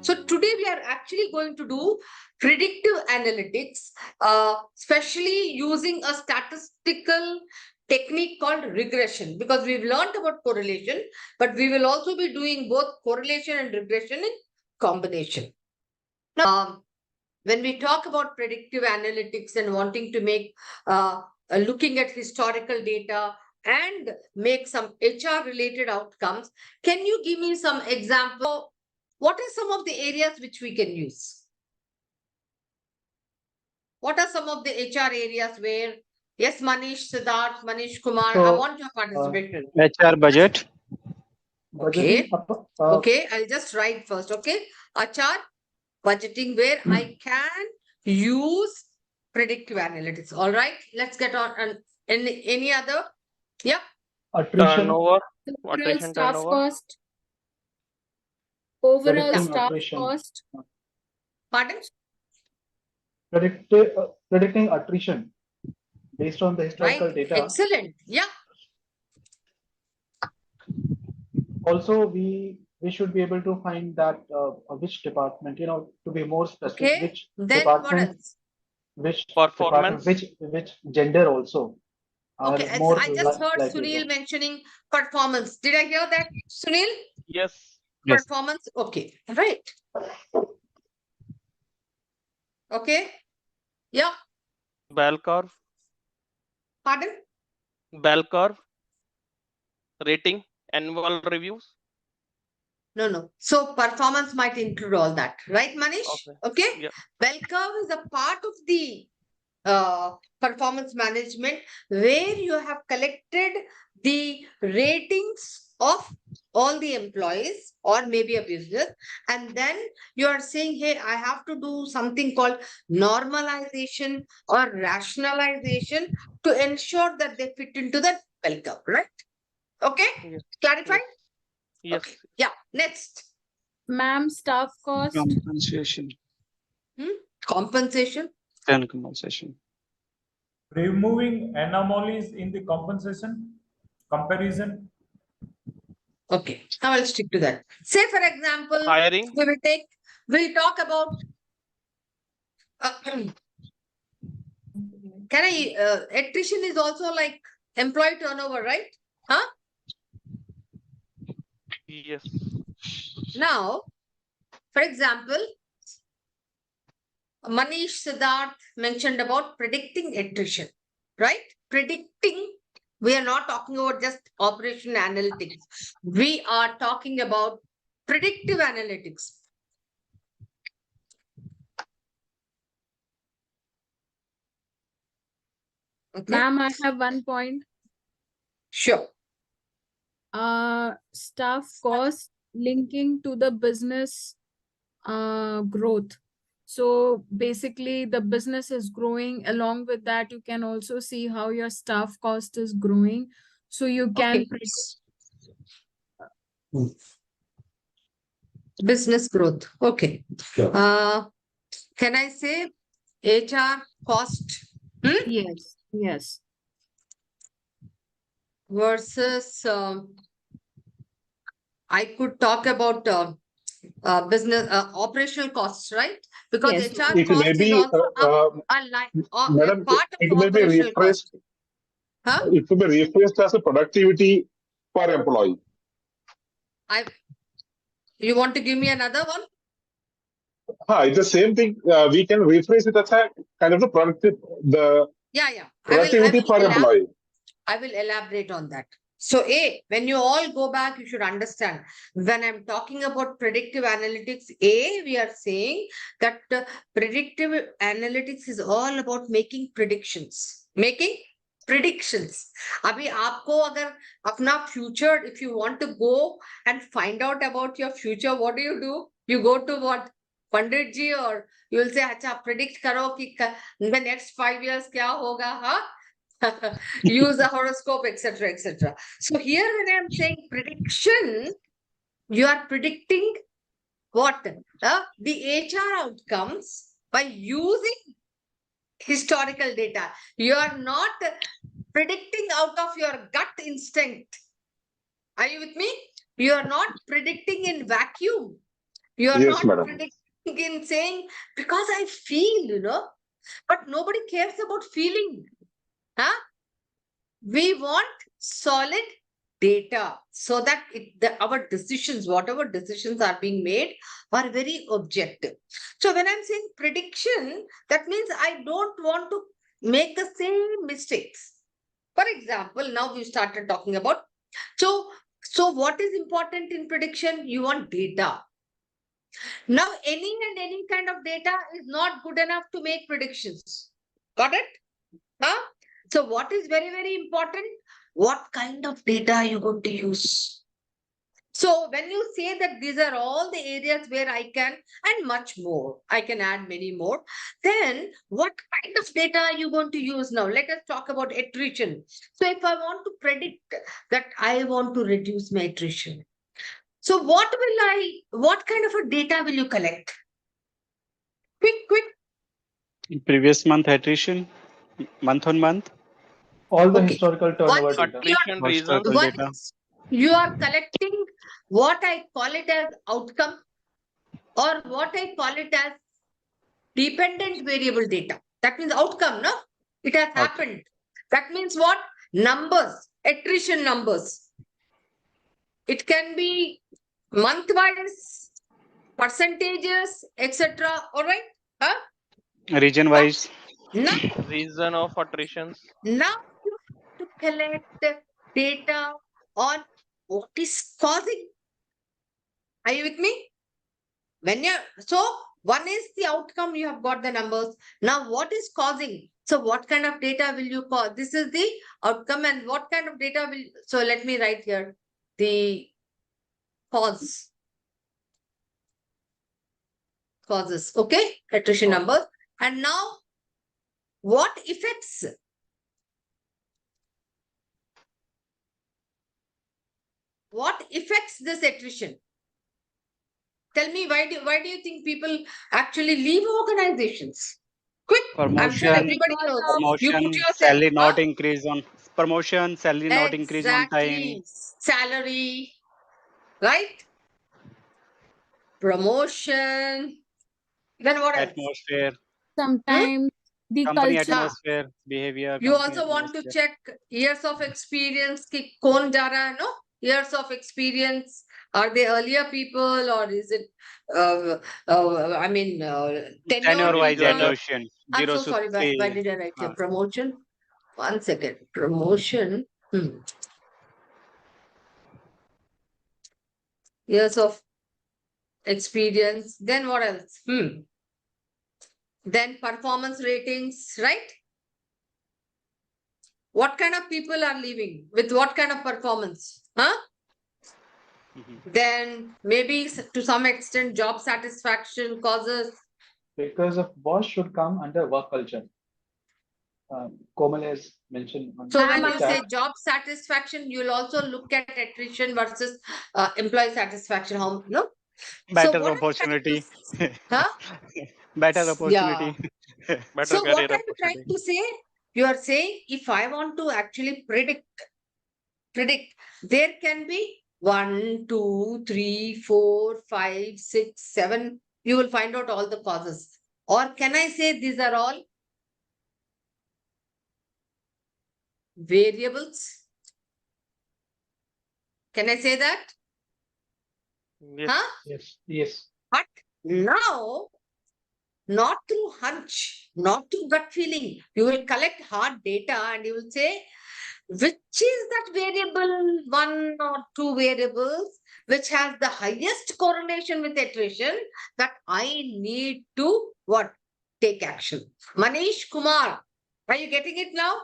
So today we are actually going to do predictive analytics, especially using a statistical technique called regression, because we've learned about correlation, but we will also be doing both correlation and regression in combination. Now, when we talk about predictive analytics and wanting to make, looking at historical data and make some HR related outcomes, can you give me some example? What are some of the areas which we can use? What are some of the HR areas where, yes, Manish, Siddharth, Manish Kumar, I want your participation. HR budget. Okay. Okay, I'll just write first. Okay. HR budgeting, where I can use predictive analytics. All right. Let's get on. And any other? Yeah. Attrition. Turnover. Overall Attrition staff turnover. cost. Overall Predicting staff attrition. cost. Pardon? Predicting attrition based on the historical Right. data. Excellent. Yeah. Also, we should be able to find that which department, to be more specific, Okay. which Then what department, else? which Performance. department, which gender also are Okay. more I just heard likely Sunil to. mentioning performance. Did I hear that, Sunil? Yes. Performance. Okay. Right. Okay. Yeah. Bell curve. Pardon? Bell curve. Rating. Annual reviews. No. So performance might include all that, right, Manish? Okay. Yeah. Bell curve is a part of the performance management, where you have collected the ratings of all the employees or maybe a business, and then you are saying, hey, I have to do something called normalization or rationalization to ensure that they fit into the bell curve, right? Okay. Yes. Clarified? Yes. Okay. Yeah. Next. Ma'am, staff cost. Compensation. Compensation. And compensation. Removing anomalies in the compensation comparison. Okay, now I'll stick to that. Say, for example, Hiring. we'll talk about, attrition is also like employee turnover, right? Huh? Yes. Now, for example, Manish, Siddharth mentioned about predicting attrition, right? Predicting, we are not talking about just operation analytics. We are talking about predictive analytics. Okay. Ma'am, I have one point. Sure. Staff cost linking to the business growth. So basically the business is growing. Along with that, you can also see how your staff cost is growing. So you can predict. Business growth. Okay. Can I say HR cost Yes. versus I could talk about business operational costs, right? Because Yes. HR It cost may is be, also a line or Madam, a part of it may be operational cost. rephrased. Huh? It may be rephrased as a productivity per employee. You want to give me another one? It's the same thing. We can rephrase it as a kind of the productivity per employee. I will elaborate on that. So, when you all go back, you should understand, when I'm talking about predictive analytics, we are saying that predictive analytics is all about making predictions. Abhi aapko agar apna future, if you want to go and find out about your future, what do? You go to what? Pandit ji, or you will say, acha, predict karo ki in the next 5 years kya hoga, huh? Use a horoscope, etc., etc. So here, when I'm saying prediction, you are predicting what? The HR outcomes by using historical data. You are not predicting out of your gut instinct. Are you with me? You are not predicting in vacuum. You are Yes, not madam. predicting in saying, because I feel, but nobody cares about feeling. Huh? We want solid data so that our decisions, whatever decisions are being made, are very objective. So when I'm saying prediction, that means I don't want to make the same mistakes. For example, now we started talking about, so what is important in prediction? You want data. Now, any kind of data is not good enough to make predictions. Got it? Huh? So what is very, very important? What kind of data are you going to use? So when you say that these are all the areas where I can, and much more, I can add many more, then what kind of data are you going to use now? Let us talk about attrition. So if I want to predict that I want to reduce my attrition, so what kind of a data will you collect? Quick. Previous month attrition, month on month. All the Okay. historical turnover One, data. Attrition reasons. one Data. you are collecting what I call it as outcome, or what I call it as dependent variable data. That means outcome, no? It has happened. That means what? Numbers, attrition numbers. It can be month-wise, percentages, etc. All right? Huh? Region wise. Now, Reason of attritions. now you have to collect data on what is causing. Are you with me? So one is the outcome, you have got the numbers. Now what is causing? So what kind of data will you cause? This is the outcome, and what kind of data will, so let me write here the causes, okay? Attrition numbers. And now what affects? What affects this attrition? Tell me, why do you think people actually leave organizations? Quick, I'm sure Promotion. everybody knows. You put Promotion. yourself, Salary not huh? increase on. Promotion. Salary not increase on time. Exactly. Salary, right? Promotion. Then what else? Atmosphere. Sometimes the Company culture. atmosphere. Behavior. You Company also want to atmosphere. check years of experience. Ki kaun ja raha hai, no? Years of experience. Are they earlier people, or is it, tenured Tenure wise people? attrition. I'm 0 so to sorry. Why 3. did I write here? Promotion. 1 second. Promotion. Years of experience. Then what else? Then performance ratings, right? What kind of people are leaving with what kind of performance? Huh? Then maybe to some extent job satisfaction causes. Because of boss should come under work culture. Komal has mentioned. So in when the you chat. say job satisfaction, you'll also look at attrition versus employee satisfaction. How no? Better what opportunity. Huh? Better Yeah. opportunity. Better So what career are you trying opportunity. to say? You are saying if I want to actually predict, there can be 1, 2, 3, 4, 5, 6, 7. You will find out all the causes. Or can I say these are all variables? Can I say that? Yes. Huh? Yes. But now, not through hunch, not through gut feeling. You will collect hard data and you will say, which is that variable, 1 or 2 variables, which has the highest correlation with attrition, that I need to what? Take action. Manish Kumar, are you getting it now?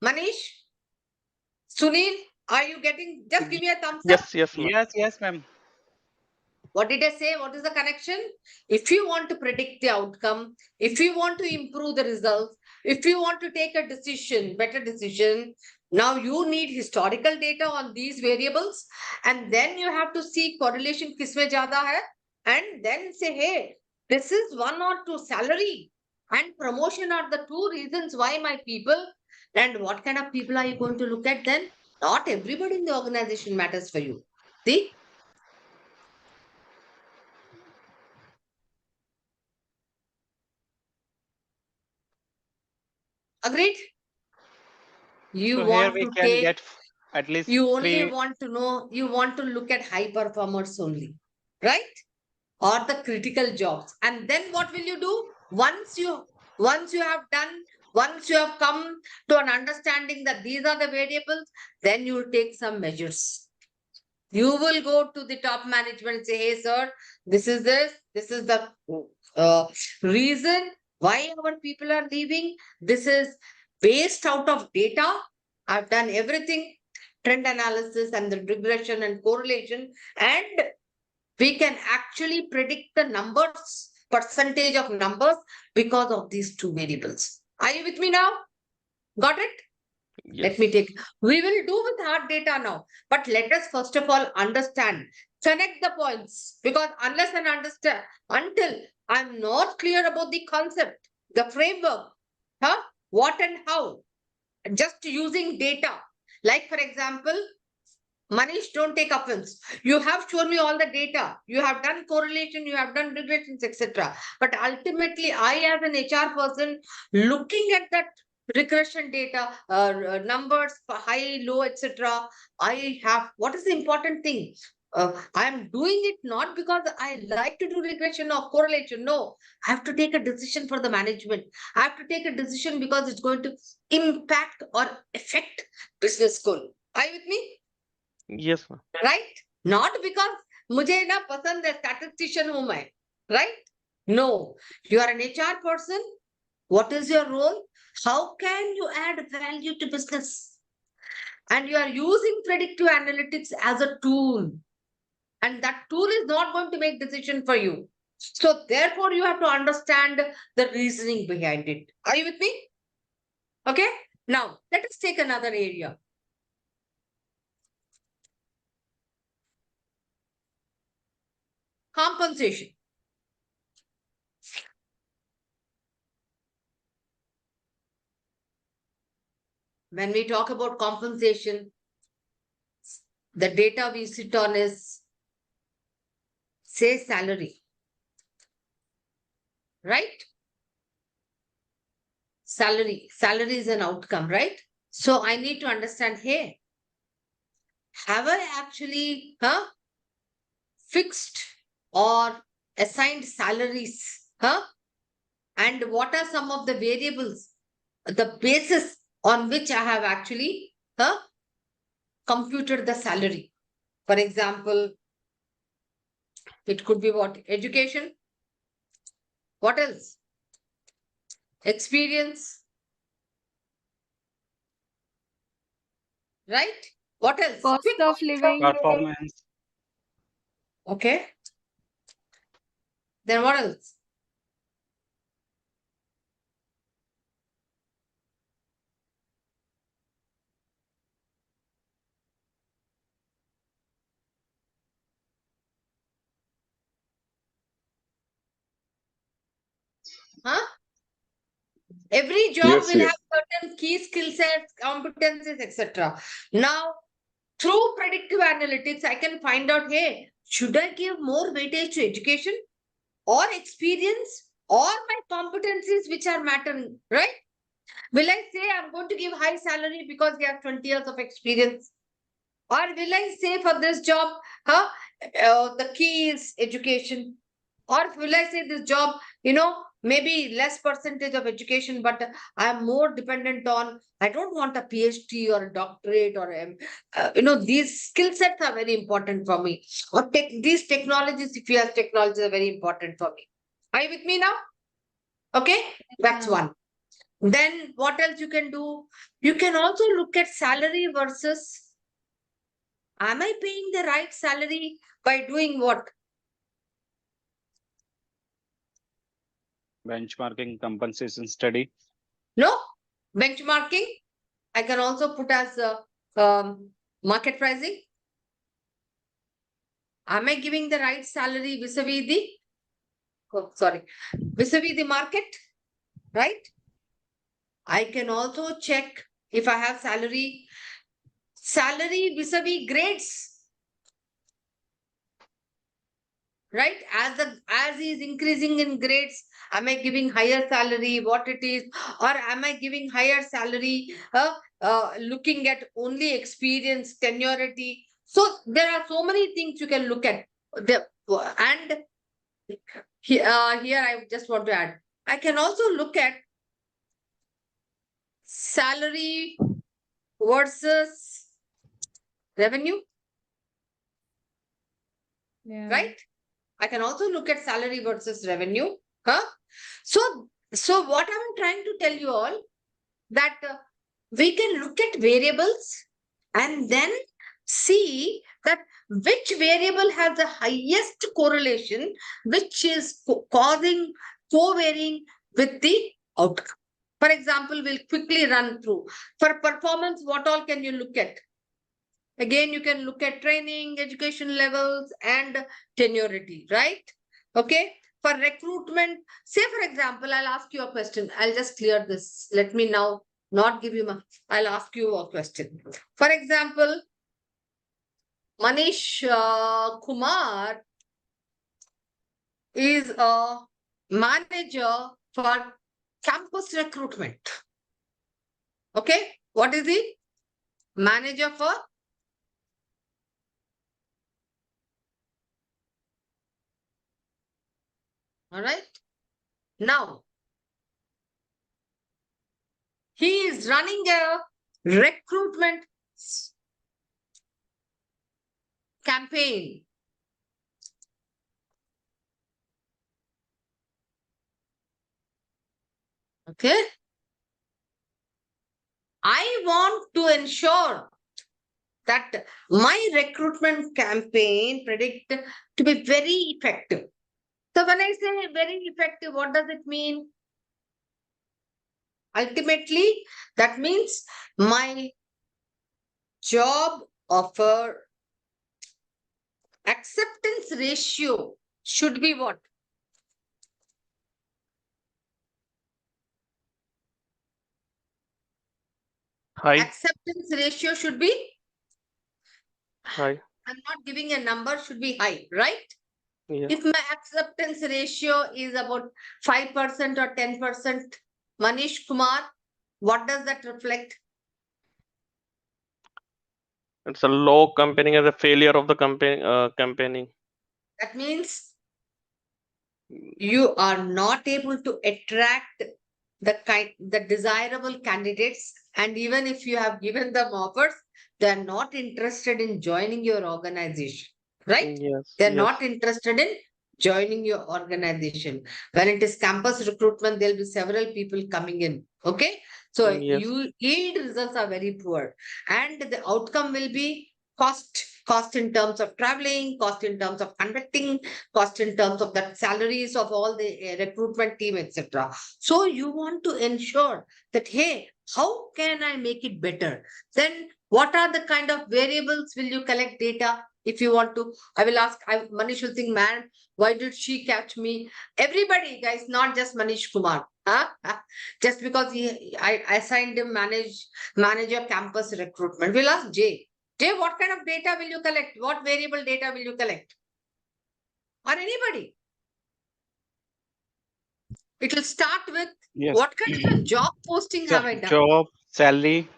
Manish? Sunil, are you getting? Just give me a thumbs up. Yes, ma'am. What did I say? What is the connection? If you want to predict the outcome, if you want to improve the results, if you want to take a decision, better decision, now you need historical data on these variables, and then you have to see correlation kisme jada hai, and then say, hey, this is 1 or 2 salary and promotion are the 2 reasons why my people, and what kind of people are you going to look at then? Not everybody in the organization matters for you. See? Agreed? You So here want we to can take, get at least you only 3. want to know, you want to look at high performers only, right? Or the critical jobs. And then what will you do? Once you have done, once you have come to an understanding that these are the variables, then you will take some measures. You will go to the top management and say, hey, sir, this is the reason why our people are leaving. This is based out of data. I've done everything, trend analysis and the regression and correlation, and we can actually predict the numbers, percentage of numbers because of these two variables. Are you with me now? Got it? Let me take, we will do with hard data now, but let us first of all understand, connect the points, because unless and understand, until I'm not clear about the concept, the framework, what and how, just using data, like for example, Manish, don't take offense. You have shown me all the data. You have done correlation, you have done regressions, etc. But ultimately, I, as an HR person, looking at that regression data, numbers, high, low, etc. I have, what is the important thing? I am doing it not because I like to do regression or correlation. No, I have to take a decision for the management. I have to take a decision because it's going to impact or affect business goal. Are you with me? Yes, ma'am. Right? Not because मुझे ना पसंद है statistician हूं मैं, right? No, you are an HR person. What is your role? How can you add value to business? And you are using predictive analytics as a tool, and that tool is not going to make decision for you. So therefore, you have to understand the reasoning behind it. Are you with me? Okay. Now let us take another area. Compensation. When we talk about compensation, the data we sit on is, say, salary, right? Salary is an outcome, right? So I need to understand, hey, have I actually fixed or assigned salaries? And what are some of the variables, the basis on which I have actually computed the salary? For example, it could be what? Education. What else? Experience. Right? What else? Cost Quick. of living. Performance. Okay. Then what else? Huh? Every job Yes, will yes. have certain key skill sets, competencies, etc. Now, through predictive analytics, I can find out, hey, should I give more weightage to education or experience or my competencies which are mattering, right? Will I say I'm going to give high salary because they have 20 years of experience? Or will I say for this job, the key is education? Or will I say this job, maybe less percentage of education, but I'm more dependent on, I don't want a PhD or a doctorate or, these skill sets are very important for me. Or these technologies, if you have technologies, are very important for me. Are you with me now? Okay, that's one. Then what else you can do? You can also look at salary versus, am I paying the right salary by doing what? Benchmarking, compensation study. No, benchmarking. I can also put as market pricing. Am I giving the right salary vis-a-vis vis-a-vis the market, right? I can also check if I have salary vis-a-vis grades. right? As he is increasing in grades, am I giving higher salary, what it is, or am I giving higher salary looking at only experience, seniority? So there are so many things you can look at. And here I just want to add, I can also look at salary versus revenue, Yeah. right? I can also look at salary versus revenue. Huh? So what I'm trying to tell you all, that we can look at variables and then see that which variable has the highest correlation, which is causing co-varying with the outcome. For example, we'll quickly run through. For performance, what all can you look at? Again, you can look at training, education levels, and tenuity, right? Okay. For recruitment, say for example, I'll ask you a question. I'll just clear this. Let me now not give you my, I'll ask you a question. For example, Manish Kumar is a manager for campus recruitment. Okay. What is he? Manager for all right. Now, he is running a recruitment campaign. Okay. I want to ensure that my recruitment campaign Predict to be very effective. So when I say very effective, what does it mean? Ultimately, that means my job offer acceptance ratio should be what? High. Acceptance ratio should be, High. I'm not giving a number, should be high, right? Yeah. If my acceptance ratio is about 5% or 10%, Manish Kumar, what does that reflect? It's a low campaigning as a failure of the campaigning. That means you are not able to attract the desirable candidates, and even if you have given them offers, they are not interested in joining your organization, right? Yes. They're Yes. not interested in joining your organization. When it is campus recruitment, there'll be several people coming in. Okay. So Yes. yield results are very poor. And the outcome will be cost in terms of traveling, cost in terms of conducting, cost in terms of the salaries of all the recruitment team, etc. So you want to ensure that, hey, how can I make it better? Then what are the kind of variables will you collect data? If you want to, I will ask, Manish will think, man, why did she catch me? Everybody, guys, not just Manish Kumar. Huh? Just because I assigned him manager campus recruitment. We'll ask Jay. Jay, what kind of data will you collect? What variable data will you collect? Or anybody? It will start with Yes. what kind of a job posting have I done? Job, salary,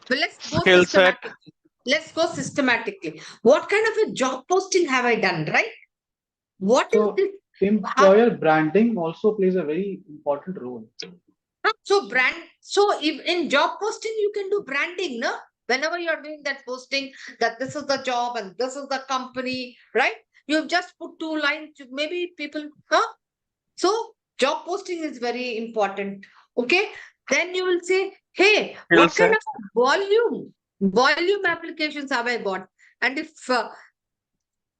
Well, let's go Skill set. systematically. Let's go systematically. What kind of a job posting have I done, right? What is So this? employer branding also plays a very important role. So if in job posting, you can do branding, no? Whenever you're doing that posting, that this is the job and this is the company, right? You've just put two lines, maybe people, huh? So job posting is very important. Okay. Then you will say, hey, Skill what kind set. of volume applications have I got? And if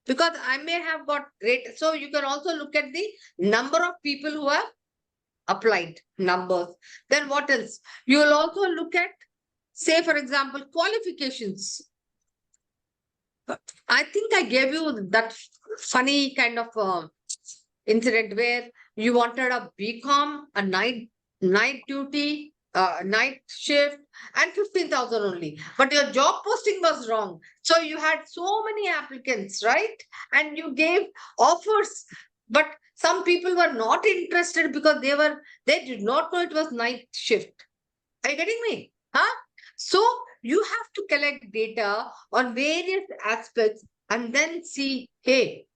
because I may have got great, so you can also look at the number of people who have applied numbers. Then what else? You will also look at, say, for example, qualifications. I think I gave you that funny kind of incident where you wanted a BCom, a night duty, night shift and 15,000 only. But your job posting was wrong. So you had so many applicants, right? And you gave offers, but some people were not interested because they did not know it was night shift. Are you getting me? Huh? So you have to collect data on various aspects and then see, hey,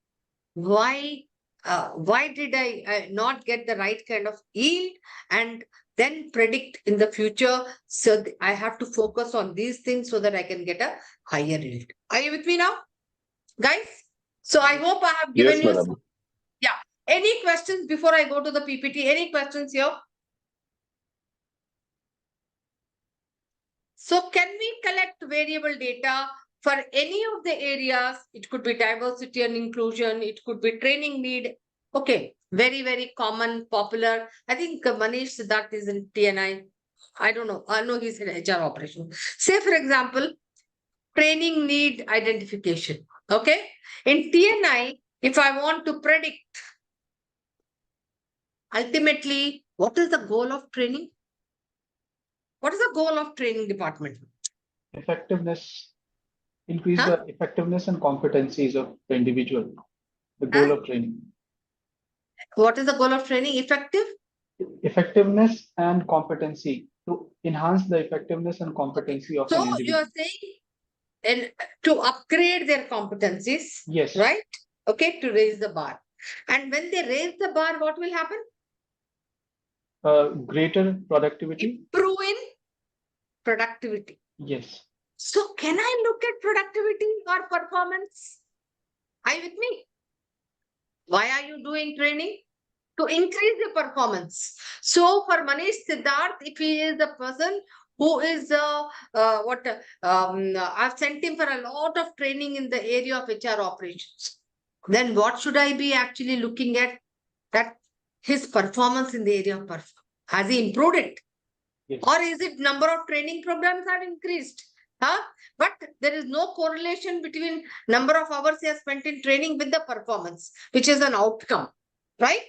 why did I not get the right kind of yield, and then predict in the future. So I have to focus on these things so that I can get a higher yield. Are you with me now, guys? So I hope I have given Yes, you madam. any questions before I go to the PPT. Any questions here? So can we collect variable data for any of the areas? It could be diversity and inclusion. It could be training need. Okay, very, very common, popular. I think Manish Siddharth is in TNI. I don't know. I know he's in HR operation. Say, for example, training need identification. Okay. In TNI, if I want to predict, ultimately, what is the goal of training? What is the goal of training department? Effectiveness, increase Huh? the effectiveness and competencies of the individual. The goal of training. What is the goal of training? Effective? Effectiveness and competency, to enhance the effectiveness and competency of an So you individual. are saying and to upgrade their competencies, Yes. right? Okay, to raise the bar. And when they raise the bar, what will happen? Greater productivity. Improve in productivity. Yes. So can I look at productivity or performance? Are you with me? Why are you doing training? To increase the performance. So for Manish Siddharth, if he is the person who is I've sent him for a lot of training in the area of HR operations. Then what should I be actually looking at? That his performance in the area of performance. Has he improved it? Yes. Or is it number of training programs have increased? Huh? But there is no correlation between number of hours he has spent in training with the performance, which is an outcome, right?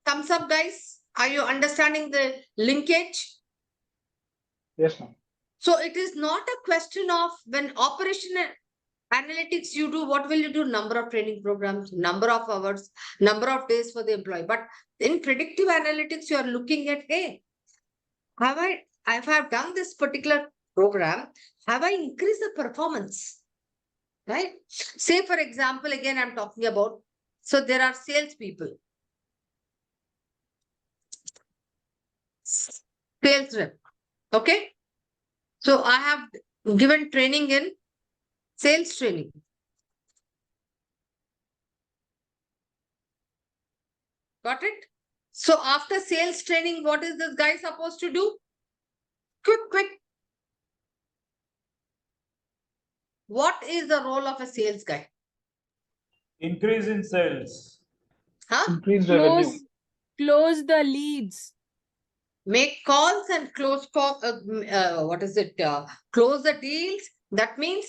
Thumbs up, guys. Are you understanding the linkage? Yes, ma'am. So it is not a question of when operational analytics you do, what will you do? Number of training programs, number of hours, number of days for the employee. But in predictive analytics, you are looking at, hey, if I have done this particular program, have I increased the performance? Right? Say, for example, again, I'm talking about, so there are salespeople. Sales rep. Okay. So I have given training in sales training. Got it? So after sales training, what is this guy supposed to do? Quick. What is the role of a sales guy? Increase in sales. Huh? Increase revenue. Close the leads. Make calls and close call. Close the deals. That means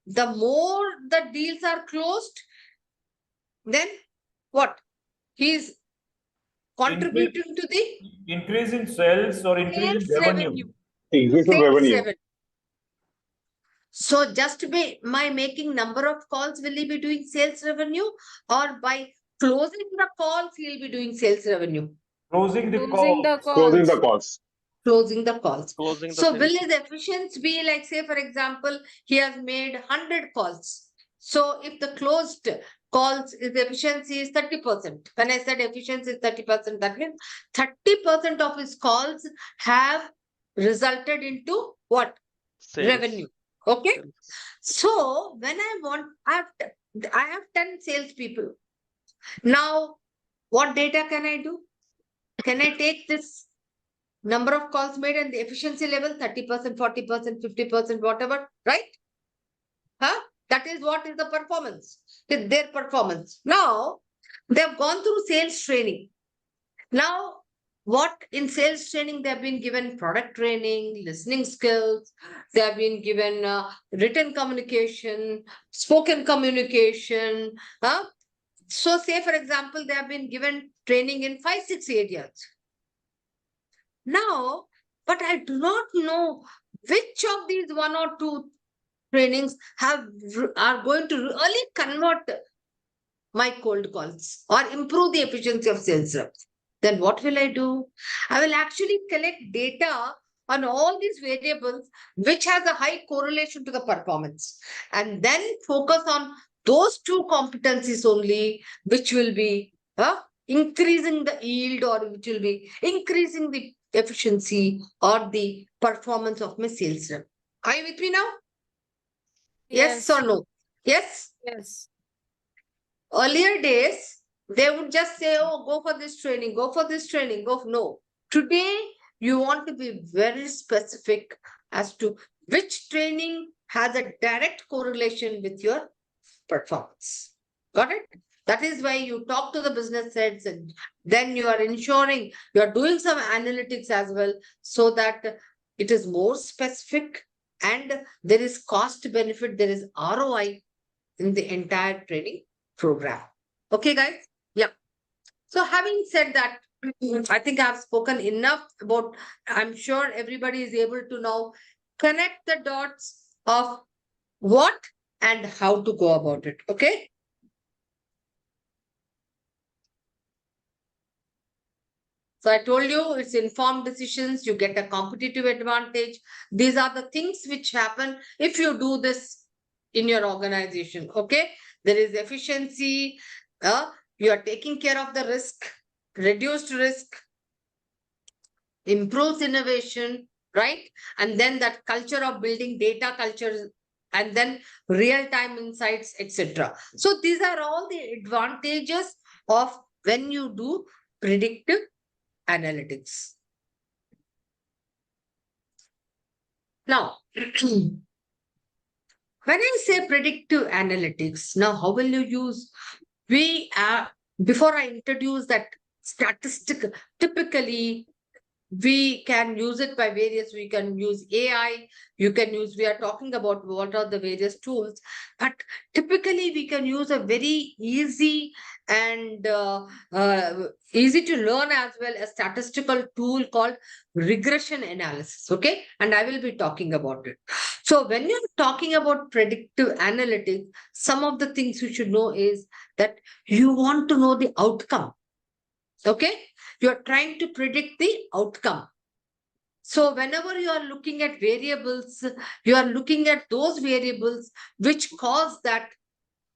the more the deals are closed, then what? He's contributing to the Increase in sales or increase in sales revenue. revenue. Increase in Sales revenue. revenue. So just by making number of calls, will he be doing sales revenue, or by closing the calls, he'll be doing sales revenue? Closing the Closing call. the calls. Closing the calls. Closing the calls. Closing the So sales. will his efficiency be like, say, for example, he has made 100 calls. So if the closed calls, his efficiency is 30%. When I said efficiency is 30%, that means 30% of his calls have resulted into what? Sales. Revenue. Okay. Sales. So when I have 10 salespeople. Now, what data can I do? Can I take this number of calls made and the efficiency level 30%, 40%, 50%, whatever, right? Huh? That is what is the performance, their performance. Now, they have gone through sales training. Now, what in sales training, they have been given product training, listening skills, they have been given written communication, spoken communication. So say, for example, they have been given training in 5-6 areas. Now, but I do not know which of these one or two trainings are going to really convert my cold calls or improve the efficiency of sales reps. Then what will I do? I will actually collect data on all these variables which has a high correlation to the performance, and then focus on those two competencies only, which will be increasing the yield, or which will be increasing the efficiency or the performance of my sales rep. Are you with me now? Yes or no? Yes. Yes. Earlier days, they would just say, oh, go for this training, go for this training, go. No. Today, you want to be very specific as to which training has a direct correlation with your performance. Got it? That is why you talk to the business heads, and then you are ensuring you are doing some analytics as well, so that it is more specific and there is cost benefit, there is ROI in the entire training program. Okay, guys? Yeah. So having said that, I think I've spoken enough about, I'm sure everybody is able to now connect the dots of what and how to go about it. Okay? So I told you it's informed decisions, you get a competitive advantage. These are the things which happen if you do this in your organization. Okay? There is efficiency, you are taking care of the risk, reduced risk, improves innovation, right? And then that culture of building data culture, and then real-time insights, etc. So these are all the advantages of when you do predictive analytics. Now, when I say predictive analytics, now how will you use? We are, before I introduce that statistic, typically we can use it by various, we can use AI, you can use, we are talking about what are the various tools, but typically we can use a very easy and easy to learn as well, a statistical tool called regression analysis. Okay, and I will be talking about it. So when you're talking about predictive analytics, some of the things you should know is that you want to know the outcome. Okay, you are trying to predict the outcome. So whenever you are looking at variables, you are looking at those variables which cause that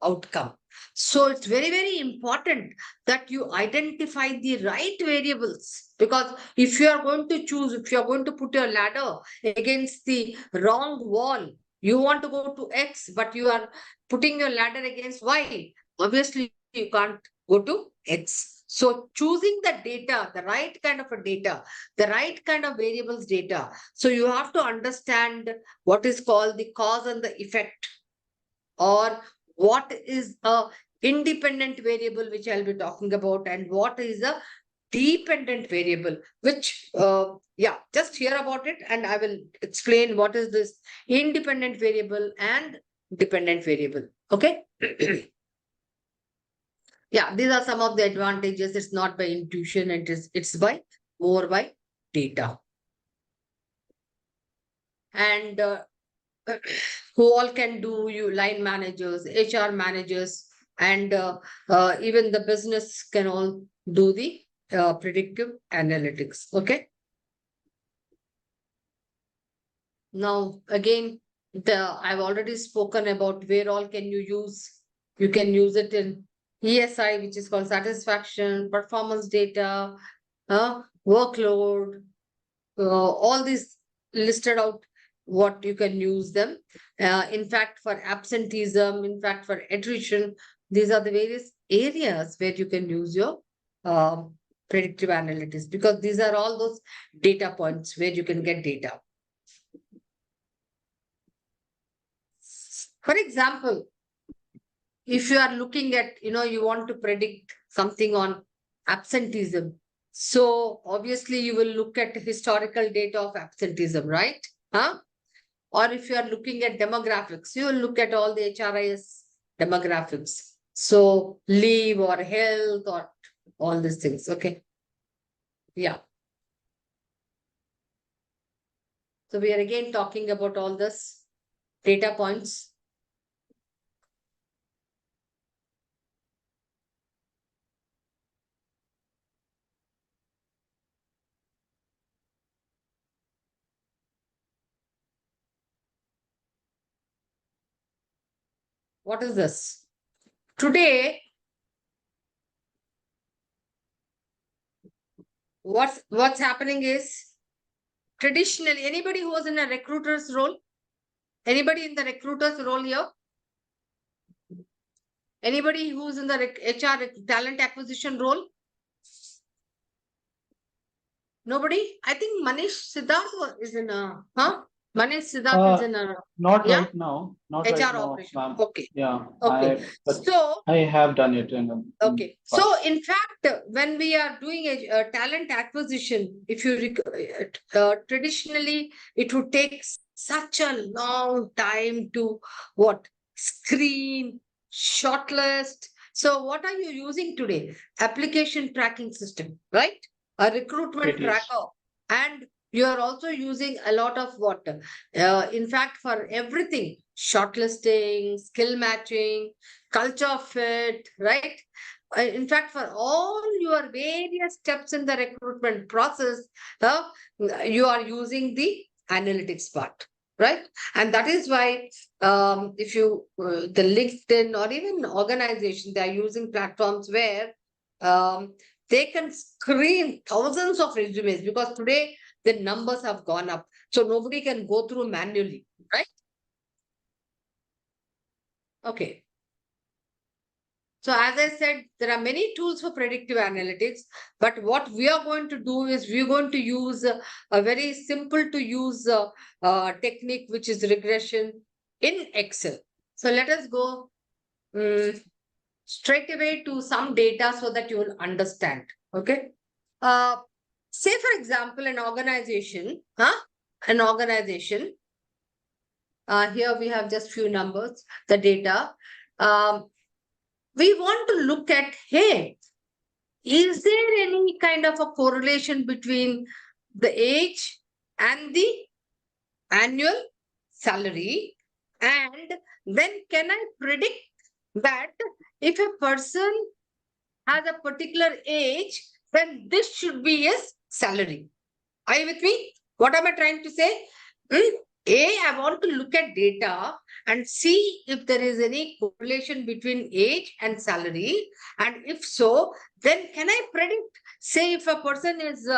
outcome. So it's very, very important that you identify the right variables, because if you are going to choose, if you are going to put your ladder against the wrong wall, you want to go to X, but you are putting your ladder against Y. Obviously, you can't go to X. So choosing the data, the right kind of a data, the right kind of variables data. So you have to understand what is called the cause and the effect, or what is a independent variable, which I'll be talking about, and what is a dependent variable, which yeah, just hear about it and I will explain what is this independent variable and dependent variable. Okay. Yeah, these are some of the advantages. It's not by intuition, it's by more by data. And who all can do, you line managers, HR managers, and even the business can all do the predictive analytics. Okay. Now, again, I've already spoken about where all can you use. You can use it in ESI, which is called satisfaction, performance data, workload, all these listed out what you can use them. In fact, for absenteeism, in fact, for attrition, these are the various areas where you can use your predictive analytics, because these are all those data points where you can get data. For example, if you are looking at, you want to predict something on absenteeism. So obviously you will look at historical data of absenteeism, right? Or if you are looking at demographics, you will look at all the HRIS demographics. So leave or health or all these things. Okay. Yeah. So we are again talking about all this data points. What is this? Today, what's happening is traditionally, anybody who was in a recruiter's role? Anybody in the recruiter's role here? Anybody who's in the HR talent acquisition role? Nobody? I think Manish Siddharth is in a, Manish Siddharth is in a Not Yeah? right now. Not HR right now, operation. ma'am. Okay. Yeah. Okay. But So, I have done it okay. So, in fact, when we are doing a talent acquisition, if you traditionally, it would take such a long time to what? Screen, shortlist. So, what are you using today? Application tracking system, right? A recruitment It is. tracker. And you are also using a lot of what? In fact, for everything, shortlisting, skill matching, culture fit, right? In fact, for all your various steps in the recruitment process, you are using the analytics part, right? And that is why if you, the LinkedIn or even organization, they are using platforms where they can screen thousands of resumes because today the numbers have gone up. So nobody can go through manually, right? Okay. So as I said, there are many tools for predictive analytics, but what we are going to do is we're going to use a very simple to use technique, which is regression in Excel. So let us go straight away to some data so that you will understand. Okay. Say for example, an organization, here we have just few numbers, the data. We want to look at, hey, is there any kind of a correlation between the age and the annual salary? And then can I predict that if a person has a particular age, then this should be his salary? Are you with me? What am I trying to say? I want to look at data and see if there is any correlation between age and salary. And if so, then can I predict, say, if a person is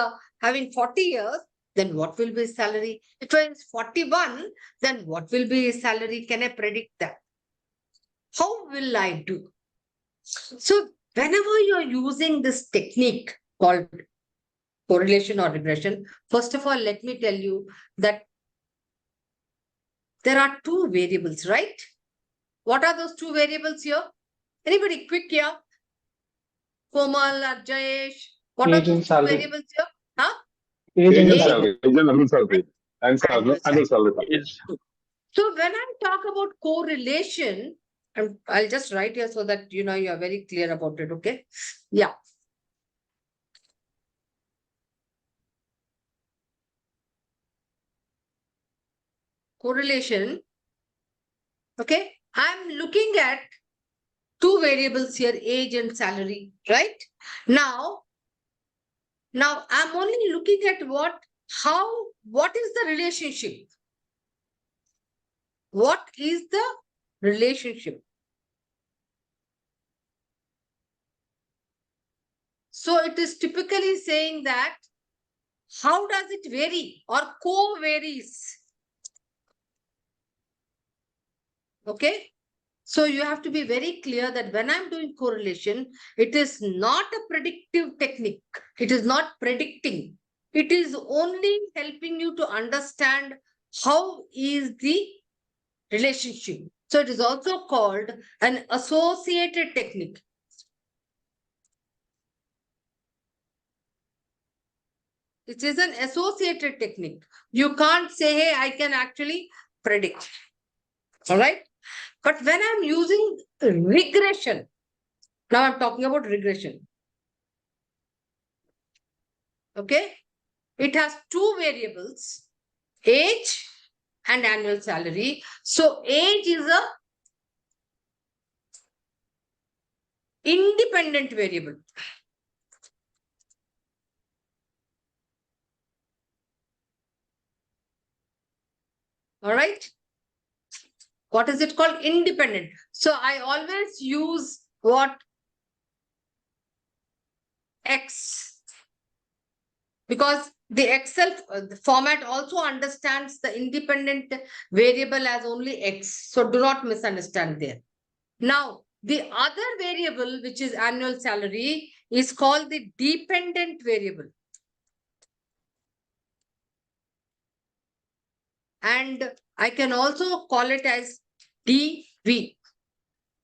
having 40 years, then what will be his salary? If he is 41, then what will be his salary? Can I predict that? How will I do? So, whenever you're using this technique called correlation or regression, first of all, let me tell you that there are two variables, right? What are those two variables here? Anybody quick here? Komal or Jayesh? What are Age and those two salary. variables here? Huh? Age and Agent Age salary, agent annual salary, and Annual annual salary. Is So when I talk about correlation, I'll just write here so that you are very clear about it, okay? Yeah. Correlation. Okay. I'm looking at two variables here, age and salary, right? Now I'm only looking at what is the relationship? What is the relationship? So it is typically saying that how does it vary or co-varies? Okay. So you have to be very clear that when I'm doing correlation, it is not a predictive technique. It is not predicting. It is only helping you to understand how is the relationship. So it is also called an associated technique. It is an associated technique. You can't say, hey, I can actually predict. All right. But when I'm using regression, now I'm talking about regression. Okay. It has two variables. age and annual salary. So age is a independent variable. All right. What is it called? Independent. So I always use what? X. Because the Excel the format also understands the independent variable as only X. So do not misunderstand there. Now, the other variable, which is annual salary, is called the dependent variable. And I can also call it as DV.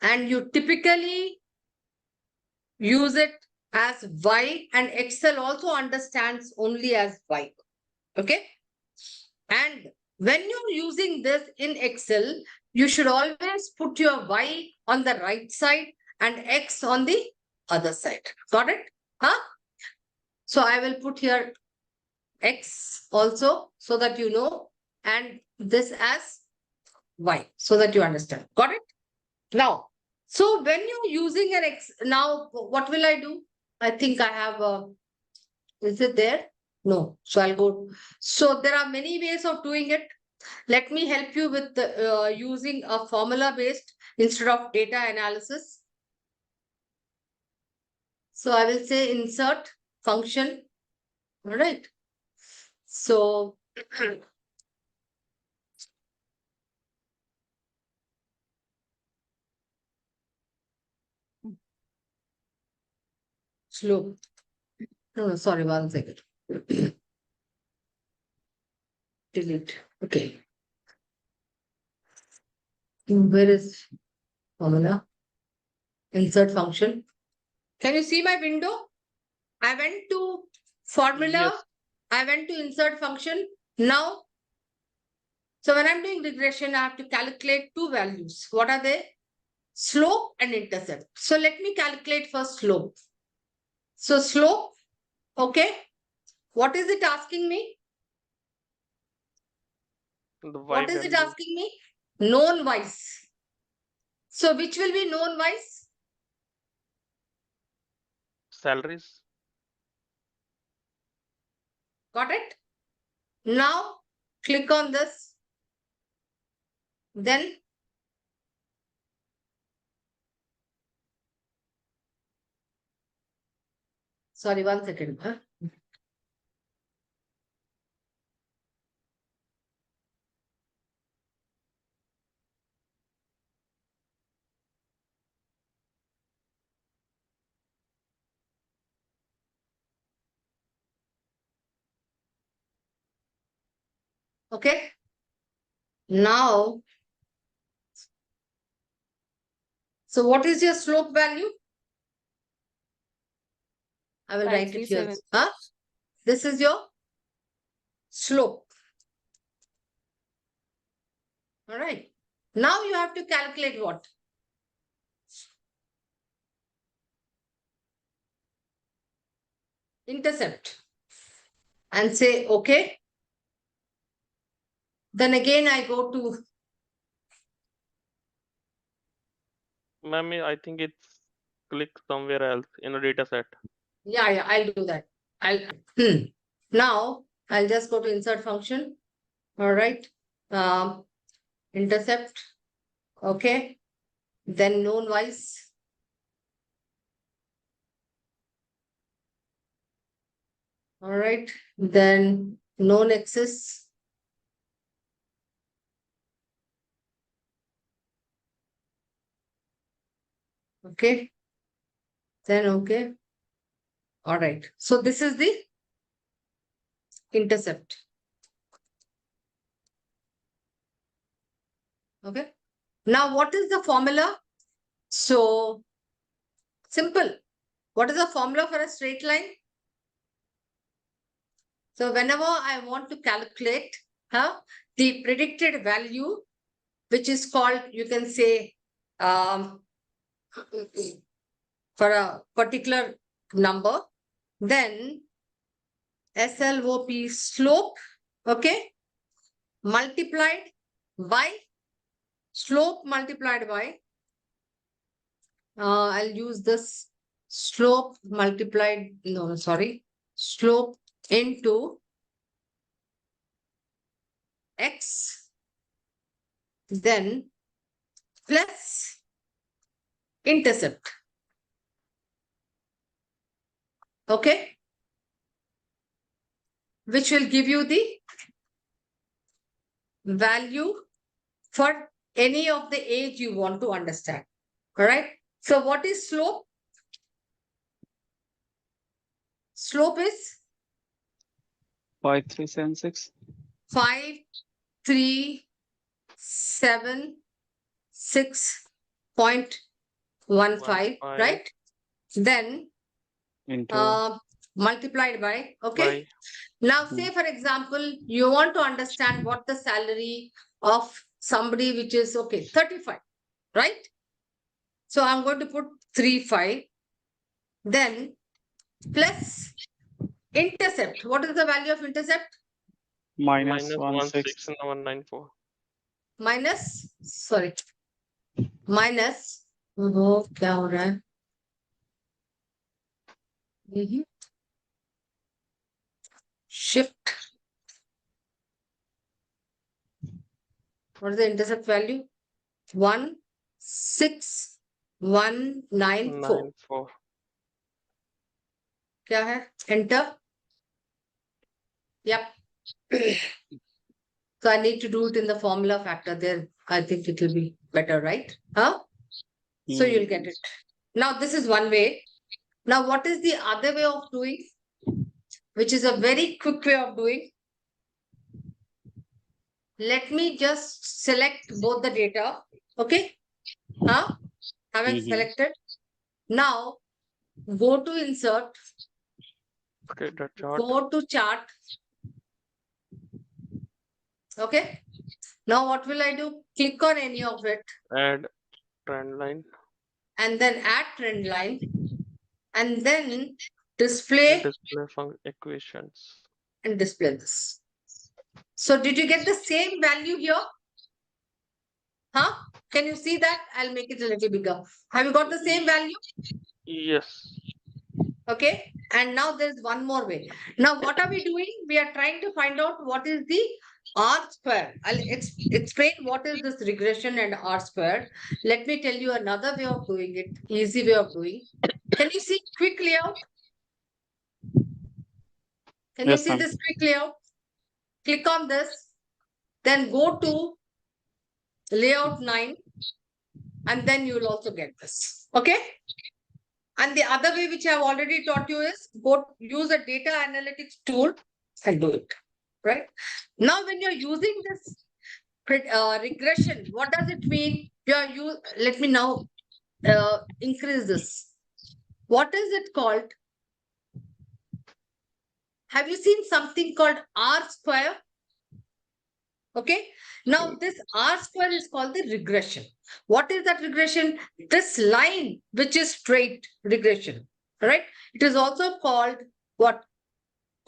And you typically use it as Y, and Excel also understands only as Y. Okay. And when you're using this in Excel, you should always put your Y on the right side and X on the other side. Got it? Huh? So I will put here X also so that you know, and this as Y so that you understand. Got it? Now, so when you're using an X, now what will I do? I think I have a, is it there? No. So I'll go. So there are many ways of doing it. Let me help you with the, using a formula based instead of data analysis. So I will say insert function. All right. So slow. No, sorry, 1 second. Delete. Okay. Where is formula? Insert function. Can you see my window? I went to formula. Yes. I went to insert function. Now, so when I'm doing regression, I have to calculate two values. What are they? Slope and intercept. So let me calculate first slope. So slope, okay. What is it asking me? The Y What is it value. asking me? Known wise. So which will be known wise? Salaries. Got it? Now click on this. Then sorry, 1 second. Huh? Okay. Now, so what is your slope value? I will write it here. 5376. Huh? This is your slope. All right. Now you have to calculate what? Intercept. And say, okay. Then again, I go to, Ma'am, I think it's click somewhere else in a data set. yeah, I'll do that. Now, I'll just go to insert function. All right. Intercept. Okay. Then known wise. All right. Then known axis. Okay. Then okay. All right. So this is the intercept. Okay. Now, what is the formula? So simple. What is the formula for a straight line? So whenever I want to calculate the predicted value, which is called, you can say, for a particular number, then SLOP slope, okay, multiplied by slope multiplied by, I'll use this slope multiplied, no, sorry, slope into x, then plus intercept. Okay? Which will give you the value for any of the age you want to understand. All right? So what is slope? Slope is 5376. 5376.15, right? Then Into multiplied by, okay? By Now, say for example, you want to understand what the salary of somebody which is, okay, 35, right? So I'm going to put 35, then plus intercept. What is the value of intercept? minus minus 16. 16194. Minus, sorry, minus, वो क्या हो रहा है? Shift. What is the intercept value? 16194. 94. क्या है? Enter. Yep. So I need to do it in the formula factor there. I think it will be better, right? Huh? So you'll get it. Now this is one way. Now what is the other way of doing? Which is a very quick way of doing. Let me just select both the data. Okay? Huh? Having selected. Now go to insert. Okay, the chart. Go to chart. Okay. Now what will I do? Click on any of it Add trend line. and then add trend line and then display Display equations. and display this. So did you get the same value here? Huh? Can you see that? I'll make it a little bigger. Have you got the same value? Yes. Okay. And now there's one more way. Now what are we doing? We are trying to find out what is the R square. I'll explain what is this regression and R square. Let me tell you another way of doing it, easy way of doing. Can you see quick layout? Can you Yes, see ma'am. this quick layout? Click on this, then go to layout 9, and then you will also get this. Okay? And the other way which I have already taught you is go use a data analytics tool and do it. Right? Now, when you're using this regression, what does it mean? Let me now increase this. What is it called? Have you seen something called R square? Okay. Now this R square is called the regression. What is that regression? This line, which is straight regression, right? It is also called what?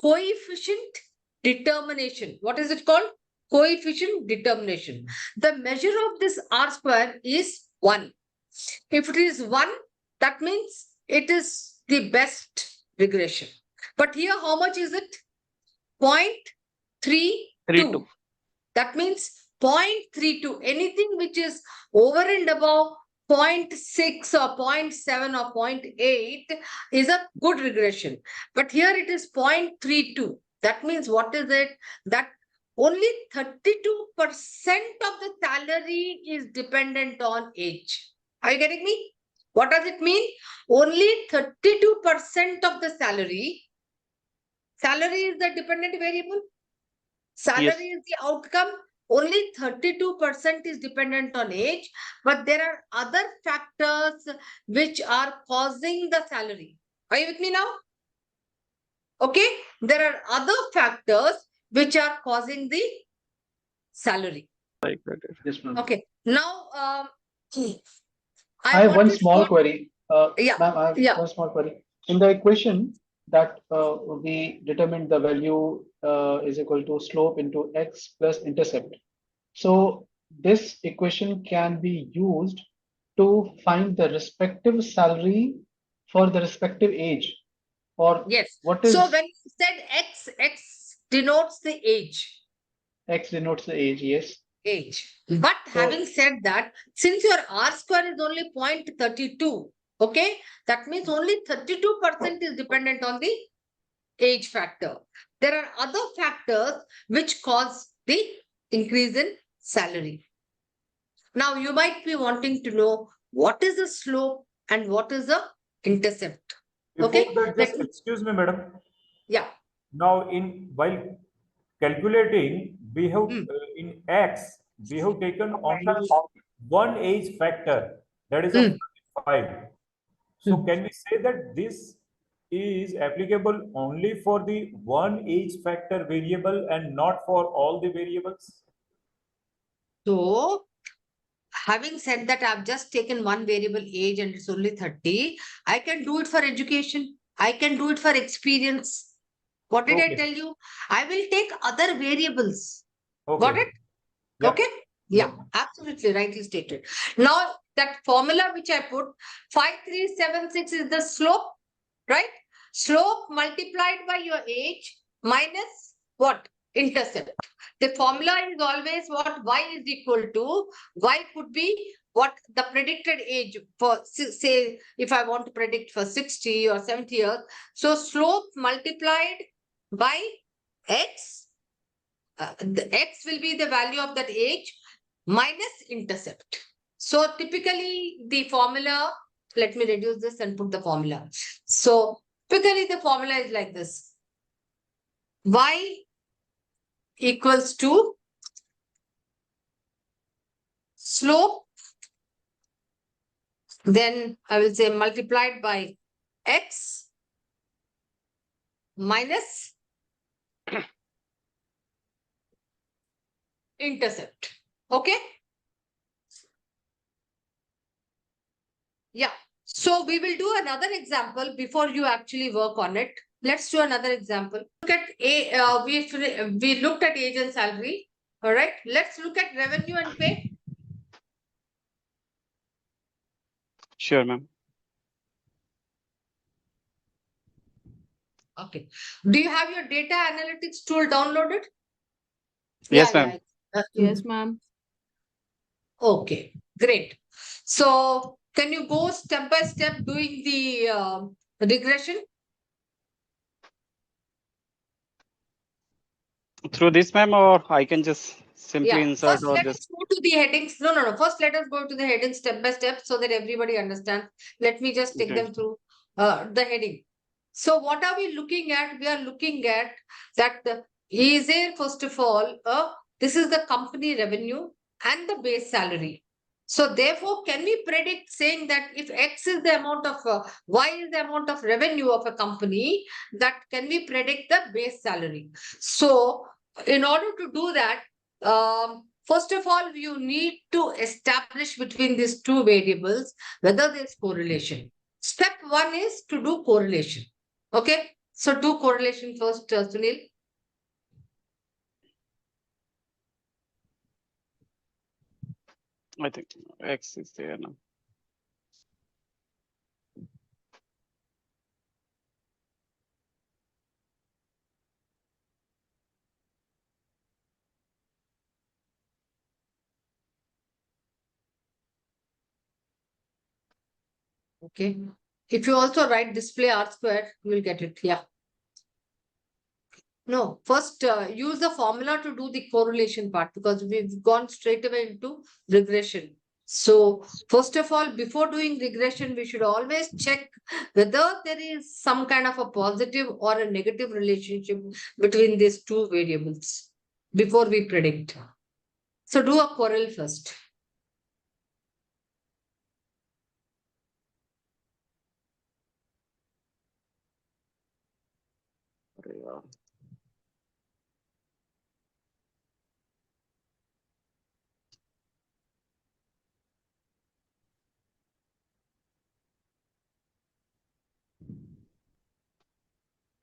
Coefficient determination. What is it called? Coefficient determination. The measure of this R square is 1. If it is 1, that means it is the best regression. But here, how much is it? 0.32. That means 0.32. Anything which is over and above 0.6 or 0.7 or 0.8 is a good regression. But here it is 0.32. That means what is it? That only 32% of the salary is dependent on age. Are you getting me? What does it mean? Only 32% of the salary. Salary is the dependent variable. Salary is the outcome. Only 32% is dependent on age, but there are other factors which are causing the salary. Are you with me now? Okay. There are other factors which are causing the salary. Yes, ma'am. Okay. Now, I have one want you to small go- query. Yeah, Ma'am, I have yeah. one small query. In the equation that we determined the value is equal to slope into x plus intercept. So this equation can be used to find the respective salary for the respective age, or Yes. what So is when you said X denotes the age. x denotes the age, yes. But So having said that, since your R square is only 0.32, okay, that means only 32% is dependent on the age factor. There are other factors which cause the increase in salary. Now, you might be wanting to know what is the slope and what is the intercept. Before Okay, that, just excuse me, madam. Yeah. Now, while calculating, we have in X, we have taken only one age factor, that is of 5. So can we say that this is applicable only for the one age factor variable and not for all the variables? So, having said that, I've just taken one variable age and it's only 30. I can do it for education. I can do it for experience. What did I Okay. tell you? I will take other variables. Got Okay. it? Yeah. Okay? Yeah, absolutely rightly stated. Now, that formula which I put, 5376 is the slope, right? Slope multiplied by your age minus what? Intercept. The formula is always what? Y is equal to, Y could be what the predicted age for, say, if I want to predict for 60 or 70 years. So slope multiplied by X, the X will be the value of that age minus intercept. So typically the formula, let me reduce this and put the formula. So typically the formula is like this. Y equals to slope, then I will say multiplied by X minus intercept. Okay? Yeah. So we will do another example before you actually work on it. Let's do another example. Look at we looked at age and salary. All right. Let's look at revenue and pay. Sure, ma'am. Okay. Do you have your data analytics tool downloaded? Yes, Yeah, ma'am. yeah. Yes, ma'am. Okay. Great. So can you go step by step doing the regression? Through this, ma'am, or I can just simply Yeah. insert First, or let just. us go to the headings. No. First, let us go to the headings step by step so that everybody understands. Let me just take Okay. them through the heading. So, what are we looking at? We are looking at that is there, first of all, this is the company revenue and the base salary. So, therefore, can we predict saying that if X is the amount of, Y is the amount of revenue of a company, that can we predict the base salary? So, in order to do that, first of all, you need to establish between these two variables whether there's correlation. Step one is to do correlation. Okay, so do correlation first, Sunil. I think X is there now. Okay, if you also write display R square, you will get it. Yeah. No, first use the formula to do the correlation part because we've gone straight away into regression. So, first of all, before doing regression, we should always check whether there is some kind of a positive or a negative relationship between these two variables before we predict. So, do a correl first. Yeah.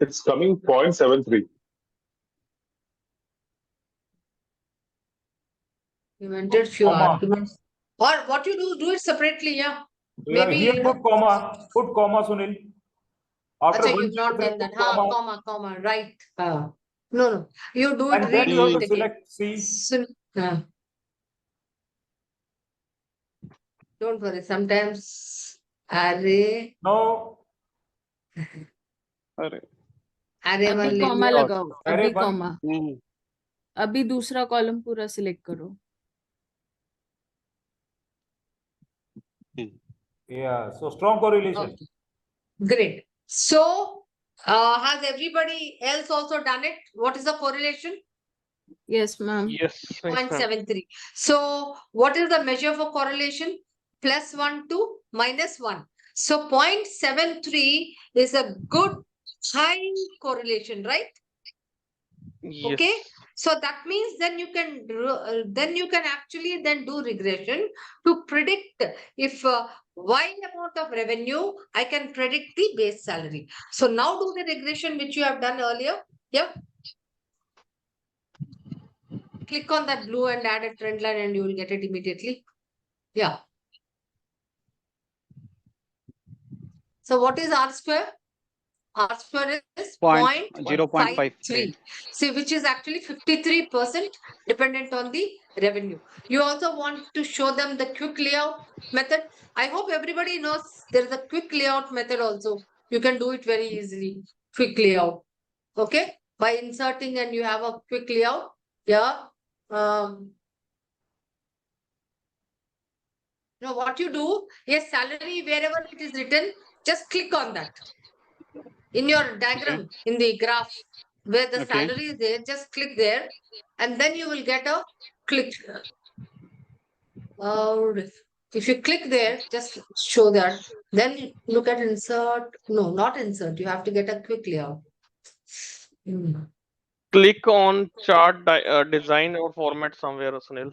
It's coming 0.73. Invented few Comma. arguments. Or what you do it separately, yeah. Yeah, Maybe here put comma, Sunil. After Acha, one you've not done put that. Comma, right. No. You do it and then read you have it to again. select C. Don't worry. Sometimes array No, अरे one अभी ले comma लिया. लगाओ, array अभी one. Comma, अभी दूसरा column पूरा select करो. Yeah, so strong correlation. Okay. Great. So, has everybody else also done it? What is the correlation? Yes, ma'am. Yes, ma'am. 0.73. So, what is the measure for correlation? +1 to -1. So, 0.73 is a good high correlation, right? Yes. Okay. So that means then you can actually then do regression to predict if Y amount of revenue, I can predict the base salary. So now do the regression which you have done earlier. Yeah. Click on that blue and add a trend line and you will get it immediately. Yeah. So what is R square? R square is 0.53. See, which is actually 53% dependent on the revenue. You also want to show them the quick layout method. I hope everybody knows there is a quick layout method also. You can do it very easily. Quick layout. Okay. By inserting and you have a quick layout. Yeah. Now what you do is salary, wherever it is written, just click on that. In your diagram, in the graph, where the salary is there, just click there, and then you will get a click. If you click there, just show that. Then look at insert. No, not insert. You have to get a quick layout. Click on chart design or format somewhere, Sunil.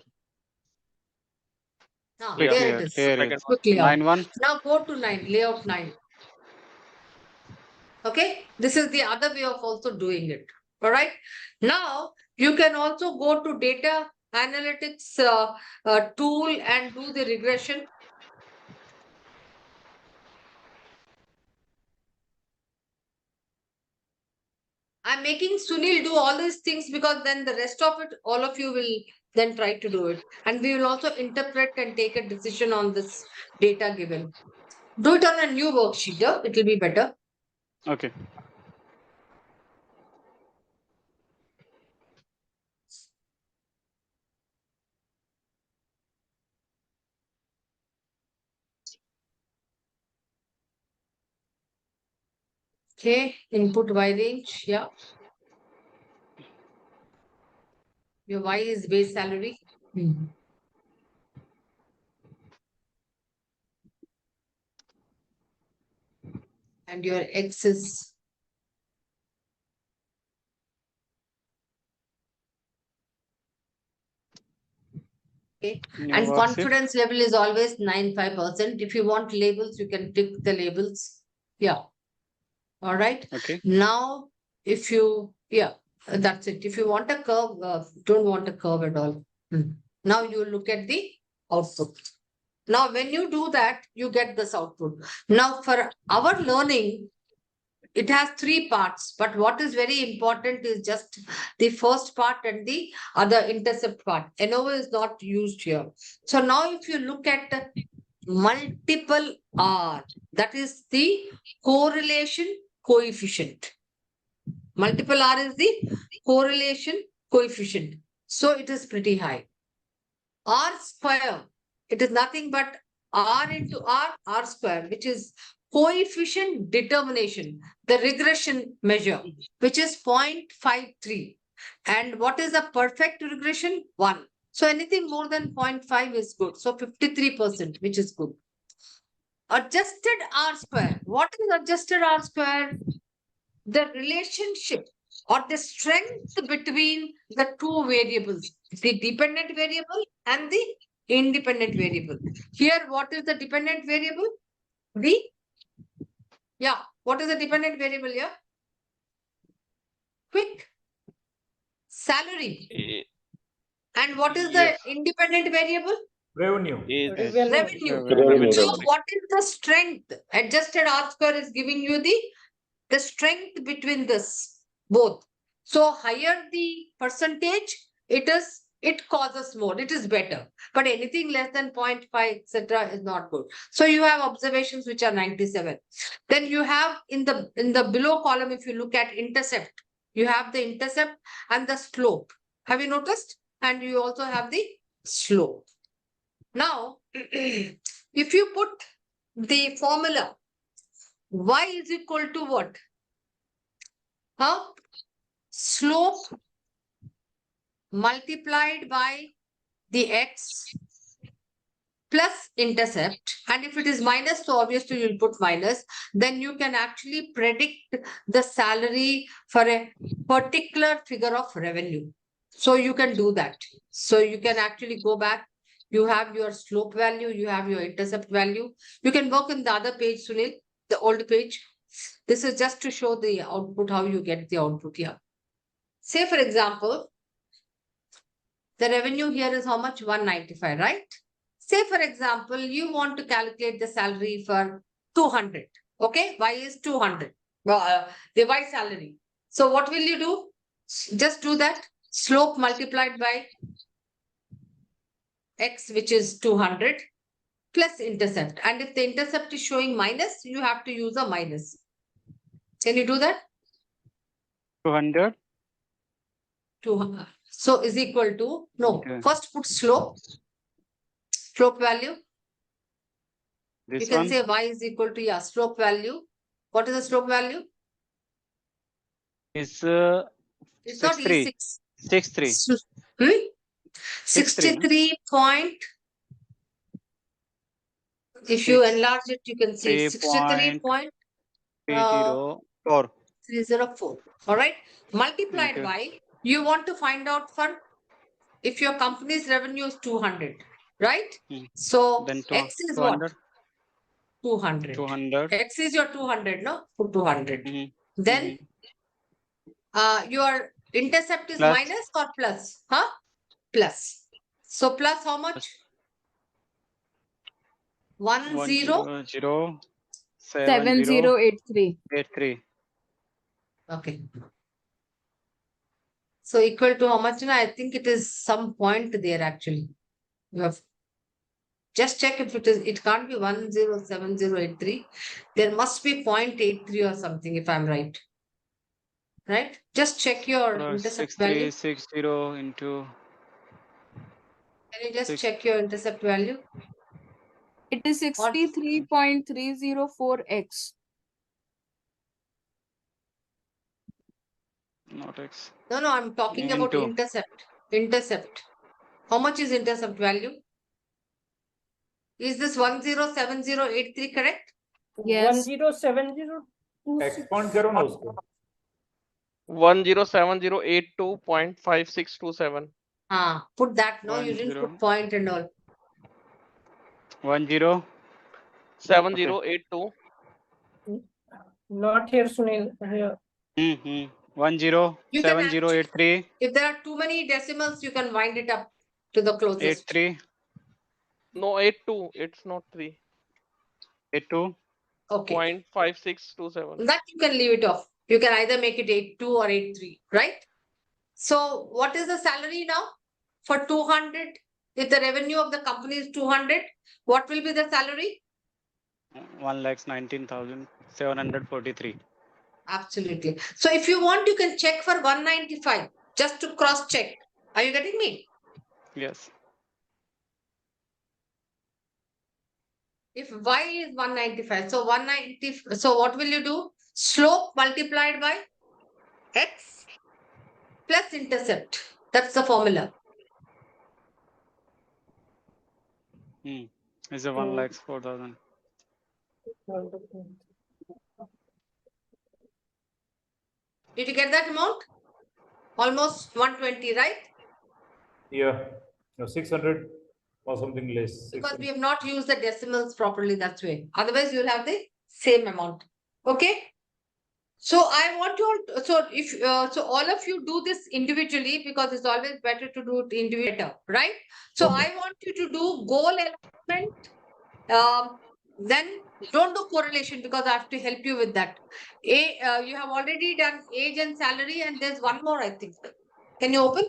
There it is. Second one. Quick layout. 9-1. Now go to 9, layout 9. Okay, this is the other way of also doing it. All right. Now you can also go to data analytics tool and do the regression. I'm making Sunil do all these things because then the rest of it, all of you will then try to do it. And we will also interpret and take a decision on this data given. Do it on a new worksheet. Yeah? It will be better. Okay. Okay, input Y range. Yeah. Your Y is base salary. And your X is okay. And confidence level is always 95%. If you want labels, you can tick the labels. Yeah. All right. Okay. Now, if you, that's it. If you want a curve, don't want a curve at all. Now you look at the output. Now, when you do that, you get this output. Now, for our learning, it has 3 parts, but what is very important is just the first part and the other intercept part. ANOVA is not used here. So now if you look at multiple R, that is the correlation coefficient. Multiple R is the correlation coefficient. So it is pretty high. R square, it is nothing but R into R square, which is coefficient determination, the regression measure, which is 0.53. And what is a perfect regression? 1. So anything more than 0.5 is good. So 53%, which is good. Adjusted R square. What is adjusted R square? The relationship or the strength between the two variables, the dependent variable and the independent variable. Here, what is the dependent variable? What is the dependent variable here? Quick. Salary. And what is the Yes. independent variable? Revenue. Is Revenue. Revenue. So what is the strength? Adjusted R square is giving you the strength between this both. So higher the percentage, it causes more, it is better. But anything less than 0.5, etc., is not good. So you have observations which are 97. Then you have in the below column, if you look at intercept, you have the intercept and the slope. Have you noticed? And you also have the slope. Now, if you put the formula, y is equal to what? Slope multiplied by the x plus intercept. And if it is minus, so obviously you'll put minus. Then you can actually predict the salary for a particular figure of revenue. So you can do that. So you can actually go back. You have your slope value, you have your intercept value. You can work in the other page, Sunil, the old page. This is just to show the output, how you get the output here. Say, for example, the revenue here is how much? 195, right? Say, for example, you want to calculate the salary for 200. Okay, y is 200. The y salary. So what will you do? Just do that. Slope multiplied by x, which is 200, plus intercept. And if the intercept is showing minus, you have to use a minus. Can you do that? 200. 200. So is equal to, no, Okay. first put slope value. This You can one say y is equal to, slope value. What is the slope value? is It's not 63. E6. 63. 63 point. If you enlarge it, you can see 63.304. 304. All right. Multiplied Okay. by, you want to find out for if your company's revenue is 200, right? Hmm. So Then X is 200. what? 200. 200. X is your 200, no? Put 200. Mhm. Then your intercept is Plus. minus or plus? Plus. So plus how much? 1007083. 7083. Okay. So equal to how much? I think it is some point there actually. You have just check if it is, it can't be 107083. There must be 0.83 or something if I'm right. Right? Just check your intercept value. 6360 into. Can you just six- check your intercept value? It is 63.304x. Not X. No, I'm talking about Into. intercept. Intercept. How much is intercept value? Is this 107083 correct? Yes. 107026. Expand करो ना उसको 107082.5627. Put that. No, you didn't 10. put point and all. 10. 7082. Not here, Sunil. Here. 107083. If there are too many decimals, you can wind it up to the closest. 83. No, 82. It's not 3. 82. Okay. 0.5627. That you can leave it off. You can either make it 82 or 83, right? So what is the salary now for 200? If the revenue of the company is 200, what will be the salary? 1,19,743. Absolutely. So if you want, you can check for 195 just to cross check. Are you getting me? Yes. If y is 195, so 190, so what will you do? Slope multiplied by x plus intercept. That's the formula. Is a 1,04,000. Did you get that amount? Almost 120, right? Yeah, no, 600 or something less. Because 600. we have not used the decimals properly, that's way. Otherwise, you'll have the same amount. Okay? So I want you all, so if, so all of you do this individually because it's always better to do it individually, right? So Okay. I want you to do goal alignment. Then don't do correlation because I have to help you with that. You have already done age and salary, and there's one more, I think. Can you open?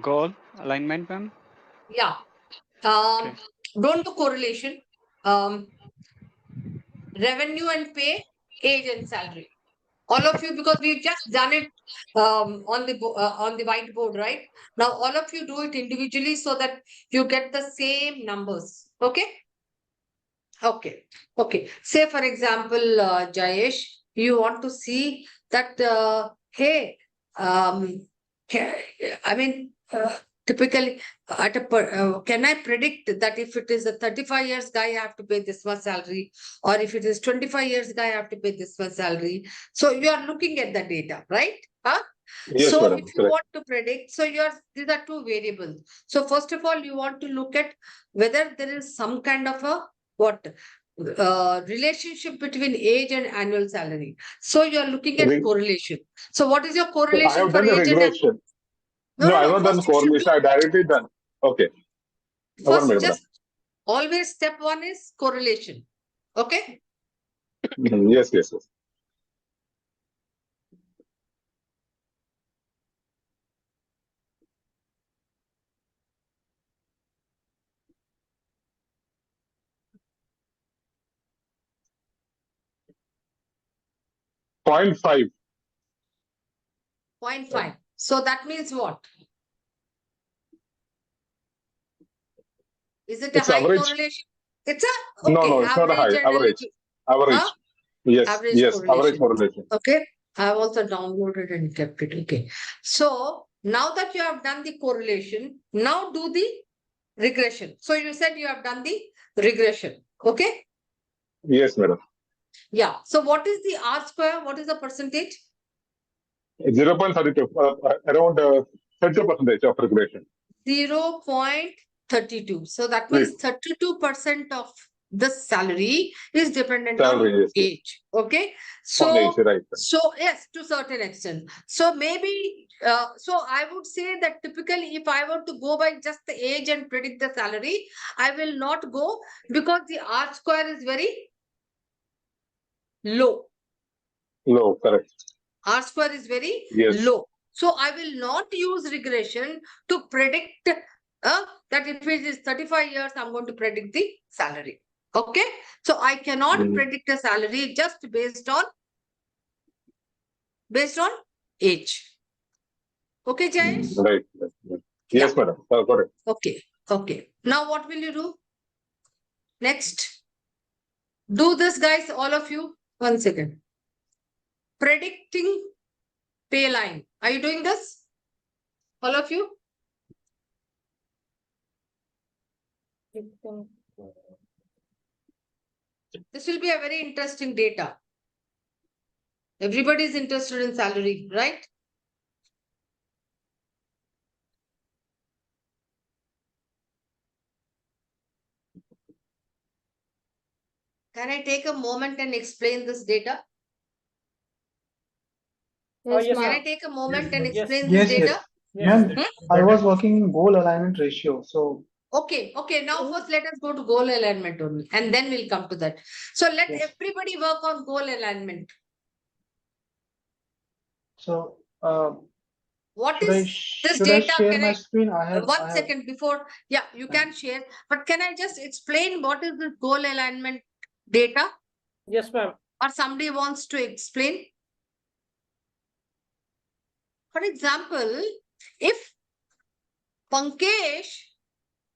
Goal alignment, ma'am. Yeah. Okay. Don't do correlation. Revenue and pay, age and salary. All of you, because we've just done it on the whiteboard, right? Now all of you do it individually so that you get the same numbers. Okay. Okay. Okay. Say for example, Jayesh, you want to see that, hey, I mean, typically can I predict that if it is a 35 years guy, I have to pay this much salary, or if it is 25 years guy, I have to pay this much salary. So you are looking at the data, right? Huh? Yes, So madam. if you Correct. want to predict, so these are two variables. So first of all, you want to look at whether there is some kind of a relationship between age and annual salary. So you are looking at Re- correlation. So what is your So I correlation have for done the age and regression. No, I have not done First you should correlation. I directly done. Okay. do, One first minute, madam. just always step one is correlation. Okay. Yes, yes, yes. Point 0.5. 0.5. So that means what? Is it a It's high average. correlation? It's a, No, okay, no, it's not a average high. and a Average. little, Average. huh? Yes, Average yes. Average correlation. correlation. Okay. I have also downloaded and kept it. Okay. So now that you have done the correlation, now do the regression. So you said you have done the regression. Okay. Yes, madam. Yeah. So what is the R square? What is the percentage? 0.32. Around 30% of regression. 0.32. So that means 32% of the salary is dependent Salary, on yes, yes. age. Okay. On age, So, right. so yes, to certain extent. So maybe, so I would say that typically if I were to go by just the age and predict the salary, I will not go because the R square is very low. Low, correct. R square is very Yes. low. So I will not use regression to predict that if it is 35 years, I'm going to predict the salary. Okay. So I cannot Mhm. predict a salary just based on age. Okay, Jayesh? Right. Yes, Yeah. madam. Got it. Okay. Okay. Now what will you do? Next. Do this, guys, all of you. 1 second. Predicting pay line. Are you doing this? All of you? This will be a very interesting data. Everybody is interested in salary, right? Can I take a moment and explain this data? Yes, Can ma'am. I take a moment and Yes. explain Yes, this data? Ma'am, Yes. I was working goal alignment ratio. So Okay, okay. Now first let us go to goal alignment only, and then we'll come to that. So let Yes. everybody work on goal alignment. so What should I is this should I data? share Can my I screen? I have 1 second before? Yeah, you can share. But can I just explain what is this goal alignment data? Yes, ma'am. Or somebody wants to explain? For example, if Pankesh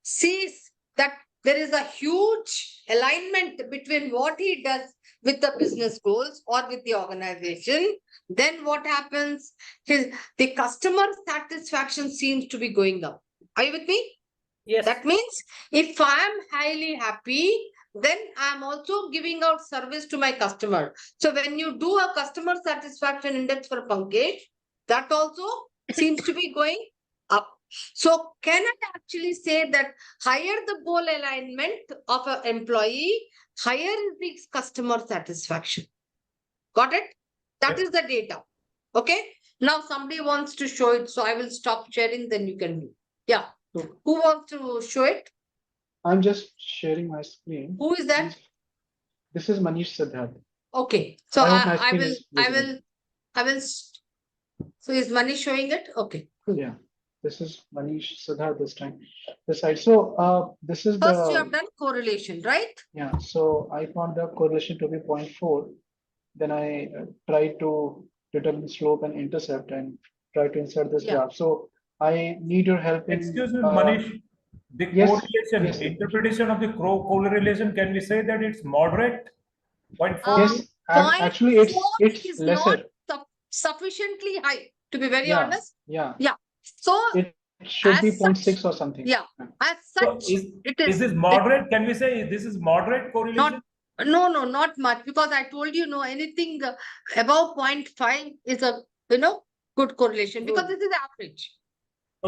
sees that there is a huge alignment between what he does with the business goals or with the organization, then what happens? The customer satisfaction seems to be going up. Are you with me? Yes. That means if I am highly happy, then I am also giving out service to my customer. So when you do a customer satisfaction index for Pankaj, that also seems to be going up. So can I actually say that higher the goal alignment of an employee, higher is the customer satisfaction? Got it? That Yeah. is the data. Okay. Now somebody wants to show it. So I will stop sharing, then you can do. Yeah. So Who wants to show it? I'm just sharing my screen. Who is that? This is Manish Siddharth. Okay. So I hope my I screen will, is I visible. will, I will. So is Manish showing it? Okay. Yeah, this is Manish Siddharth this time. This side. So this is First, you have the done correlation, right? yeah. So I found the correlation to be 0.4. Then I tried to determine slope and intercept and try to insert this Yeah. graph. So I need your help in. Excuse me, Manish. The Yes, correlation, yes. interpretation of the correlation, can we say that it's moderate? 0.4? Yes, actually, 0.4 it's is lesser. not sufficiently high, to be very Yeah, honest. yeah. Yeah. So It should as be such, 0.6 or something. yeah, as So such, it is is. this moderate? Can we say this is moderate correlation? No, not much, because I told you, no, anything above 0.5 is a, good correlation, because this is average.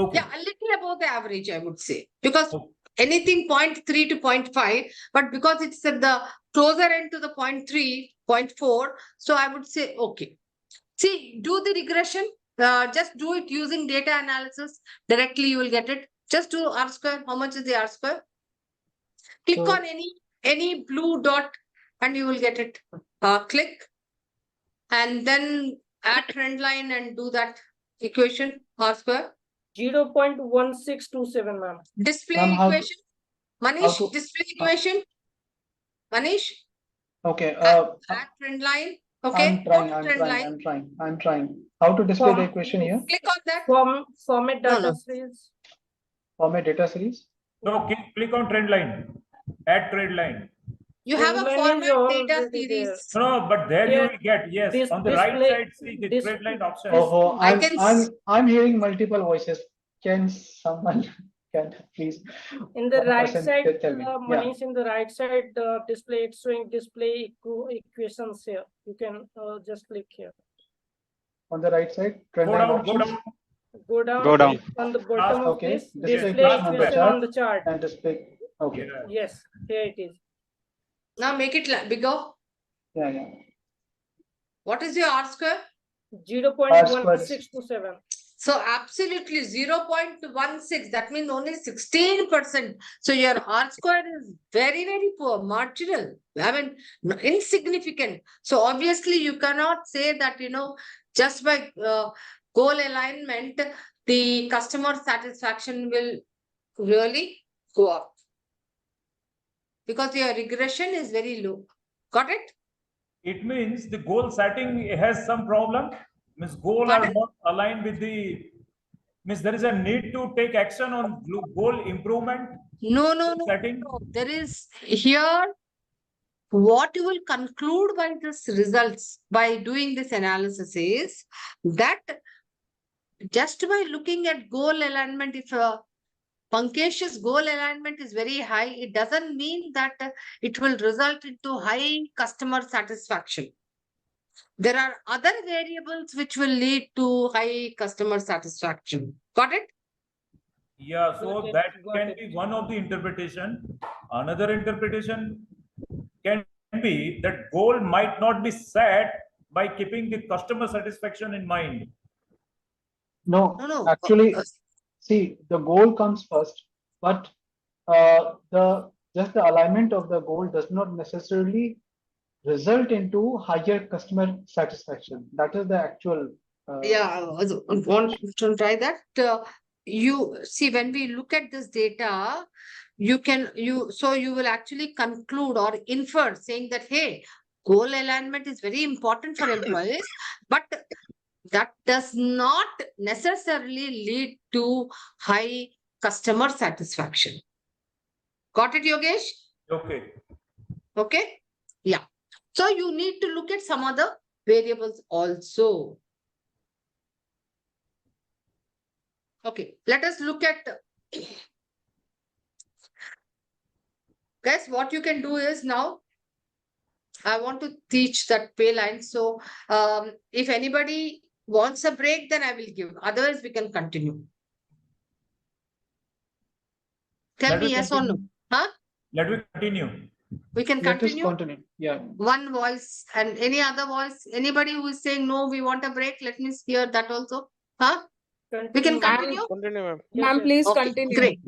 Okay. Yeah, a little above the average, I would say, because Okay. anything 0.3 to 0.5, but because it's at the closer end to the 0.3, 0.4, so I would say, okay. See, do the regression, just do it using data analysis. Directly you will get it. Just do R square. How much is the R square? Click So- on any blue dot and you will get it. Click and then add trend line and do that equation, R square. 0.1627, ma'am. Display Ma'am, how to- equation. Manish, to- display equation. Manish, Okay. add trend line. Okay, I'm go trying. to I'm trend trying. line. I'm trying. How to display the Form- equation here? Click on that. Format No, data no. series. Format data series. No, click on trend line. Add trend line. You have a Trend line is format data already there. series. No, but there you Here, will get, yes, this on the right display- side, see the this- trend line option. Oh, I can I'm hearing multiple voices. Can someone can please? In the one right person side, tell me. Yeah. Manish, in the right side display, it's showing display equations here. You can just click here. On the right side, trend Go line down, go options. down. Go down. Go down. On the bottom of Okay. this, Display display equation on the equation on the chart. and display. Okay. Yeah. Yes, here it is. Now make it bigger. Yeah. What is your R square? 0.1627. So absolutely 0.16. That means only 16%. So your R square is very, very poor, marginal. I mean, insignificant. So obviously you cannot say that, just by goal alignment, the customer satisfaction will really go up. Because your regression is very low. Got it? It means the goal setting has some problem. Means goal Pardon? are not aligned with the, means there is a need to take action on goal improvement. No. Setting. There is here what you will conclude by this results, by doing this analysis, is that just by looking at goal alignment, if Pankesh's goal alignment is very high, it doesn't mean that it will result into high customer satisfaction. There are other variables which will lead to high customer satisfaction. Got it? Yeah, so Got it, that got can it. be one of the interpretation. Another interpretation can be that goal might not be set by keeping the customer satisfaction in mind. No. No. Actually, see, the goal comes first, but just the alignment of the goal does not necessarily result into higher customer satisfaction. That is the actual. Yeah, I want to try that. You see, when we look at this data, you will actually conclude or infer saying that, hey, goal alignment is very important for employees, but that does not necessarily lead to high customer satisfaction. Got it, Yogesh? Okay. Okay. Yeah. So you need to look at some other variables also. Okay, let us look at, guys, what you can do is now, I want to teach that pay line. So if anybody wants a break, then I will give. Otherwise, we can continue. Tell Let me me yes or no. continue. Huh? Let me continue. We can Let us continue. continue. Yeah. One voice and any other voice. Anybody who is saying no, we want a break. Let me hear that also. Huh? We can continue. Continue, ma'am. Ma'am, yes. please Okay, continue. great.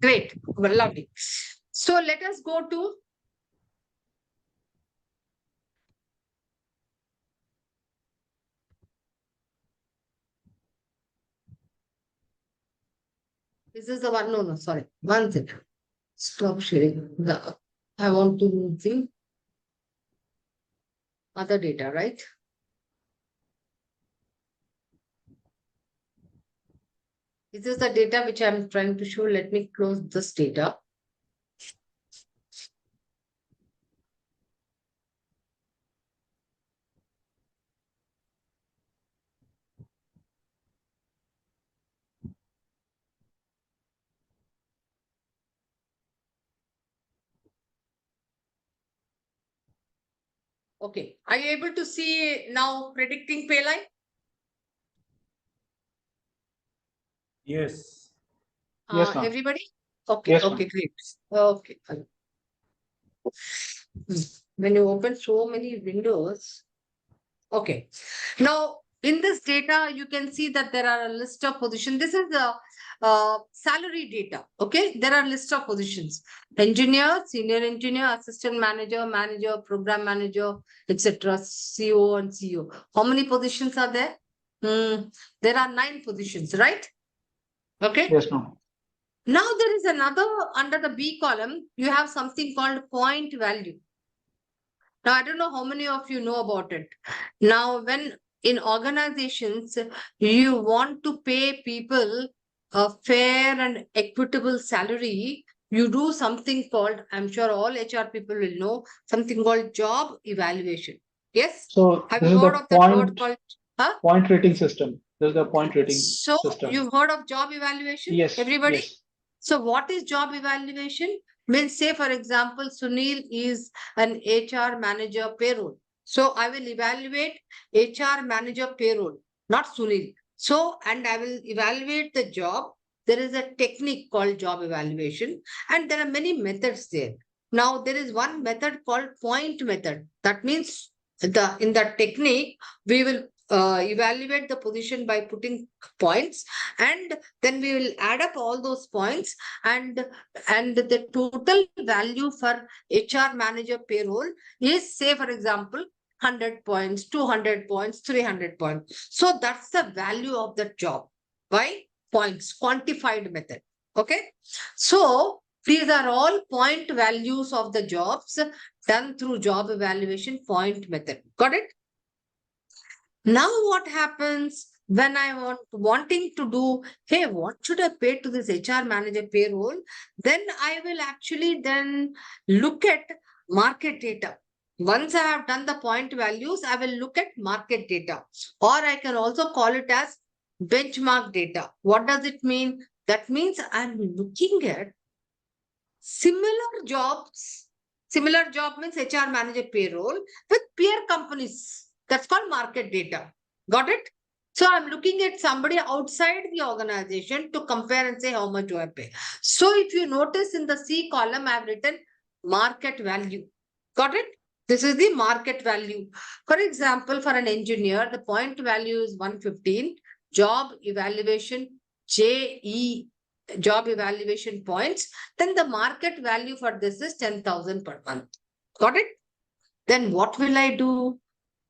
Great. Well, lovely. So let us go to this is the one. No, no, sorry. One thing. Stop sharing. I want to move the other data, right? This is the data which I'm trying to show. Let me close this data. Okay. Are you able to see now predicting pay line? Yes. Yes, ma'am. Everybody? Okay, Yes, okay, ma'am. great. Okay. fine. When you open so many windows. Okay. Now, in this data, you can see that there are a list of positions. This is the salary data. Okay. There are list of positions. Engineer, senior engineer, assistant manager, manager, program manager, etc. CO and CEO. How many positions are there? There are 9 positions, right? Okay. Yes, ma'am. Now there is another under the B column, you have something called point value. Now, I don't know how many of you know about it. Now, when in organizations, you want to pay people a fair and equitable salary, you do something called, I'm sure all HR people will know, something called job evaluation. Yes? So Have this you is heard the of that word called? Huh? point rating system. This is the point rating So, system. you've heard of job evaluation? Yes. Everybody? Yes. So what is job evaluation? Means say for example, Sunil is an HR manager payroll. So I will evaluate HR manager payroll, not Sunil. So, and I will evaluate the job. There is a technique called job evaluation and there are many methods there. Now there is one method called point method. That means in the technique, we will evaluate the position by putting points and then we will add up all those points and the total value for HR manager payroll is say for example 100 points, 200 points, 300 points. So that's the value of the job by points, quantified method. Okay. So these are all point values of the jobs done through job evaluation point method. Got it? Now what happens when I wanting to do, hey, what should I pay to this HR manager payroll? Then I will actually then look at market data. Once I have done the point values, I will look at market data, or I can also call it as benchmark data. What does it mean? That means I'm looking at similar jobs. Similar job means HR manager payroll with peer companies. That's called market data. Got it? So I'm looking at somebody outside the organization to compare and say how much do I pay. So if you notice in the C column, I've written market value. Got it? This is the market value. For example, for an engineer, the point value is 115. Job evaluation, JE, job evaluation points. Then the market value for this is 10,000 per month. Got it? Then what will I do?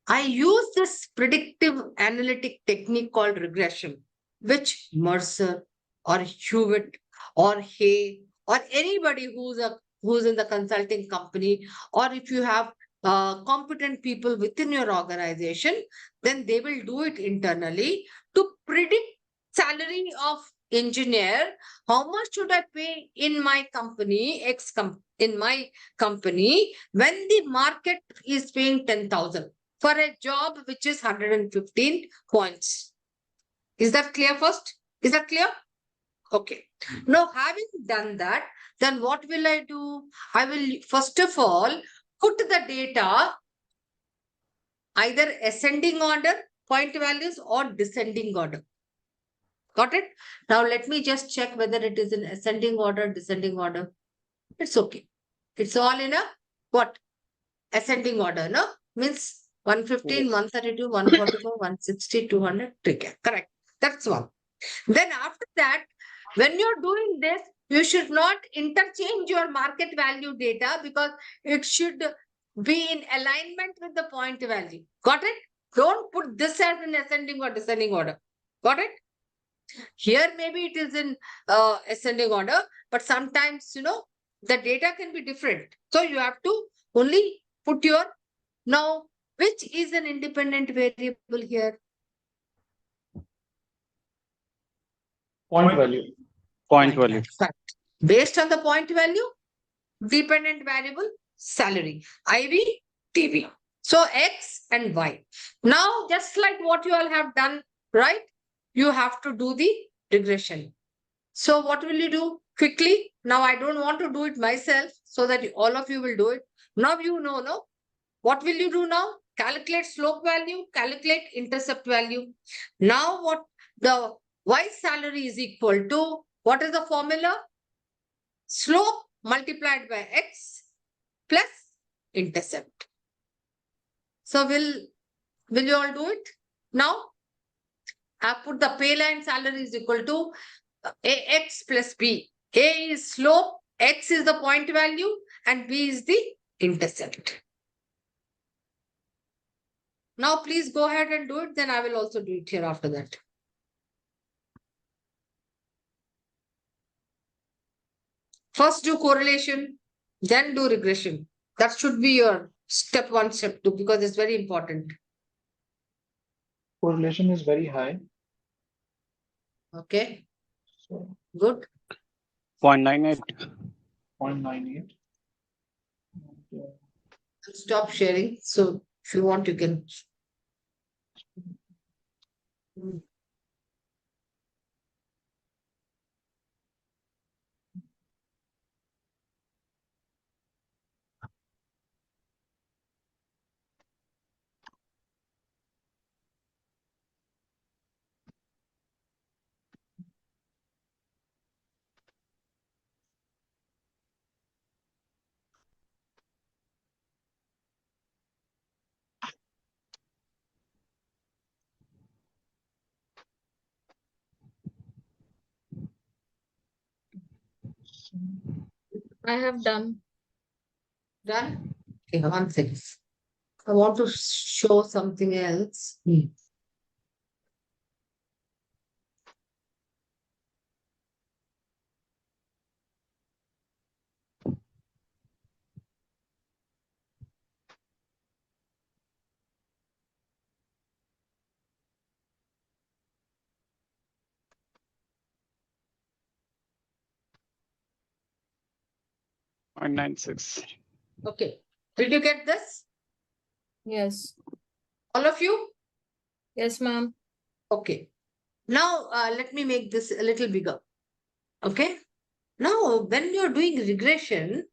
I use this predictive analytic technique called regression, which Mercer or Hewitt or Hay or anybody who's in the consulting company, or if you have competent people within your organization, then they will do it internally to predict salary of engineer. How much should I pay in my company, in my company, when the market is paying 10,000? For a job which is 115 points. Is that clear first? Is that clear? Okay. Now, having done that, then what will I do? I will first of all put the data either ascending order, point values, or descending order. Got it? Now, let me just check whether it is in ascending order, descending order. It's okay. It's all in a what? Ascending order, no? Means 115, 132, 144, 160, 200, correct. That's one. Then after that, when you're doing this, you should not interchange your market value data because it should be in alignment with the point value. Got it? Don't put this as an ascending or descending order. Got it? Here, maybe it is in ascending order, but sometimes, the data can be different. So you have to only put your, now, which is an independent variable here? Point value. Point value. Fact. Based on the point value, dependent variable, salary, IV, TB. So X and Y. Now, just like what you all have done, right? You have to do the regression. So what will you do? Quickly. Now, I don't want to do it myself so that all of you will do it. Now you know, no? What will you do now? Calculate slope value, calculate intercept value. Now what the Y salary is equal to, what is the formula? Slope multiplied by X plus intercept. So will you all do it? Now, I put the pay line salary is equal to AX plus B. A is slope, X is the point value, and B is the intercept. Now, please go ahead and do it. Then I will also do it here after that. First do correlation, then do regression. That should be your step 1, step 2, because it's very important. Correlation is very high. Okay, So good. 0.98. 0.98. Stop sharing. So if you want, you can. I have done. Done? Okay, 1 second. I want to show something else. 0.96. Okay. Did you get this? Yes. All of you? Yes, ma'am. Okay. Now, let me make this a little bigger. Okay. Now, when you're doing regression,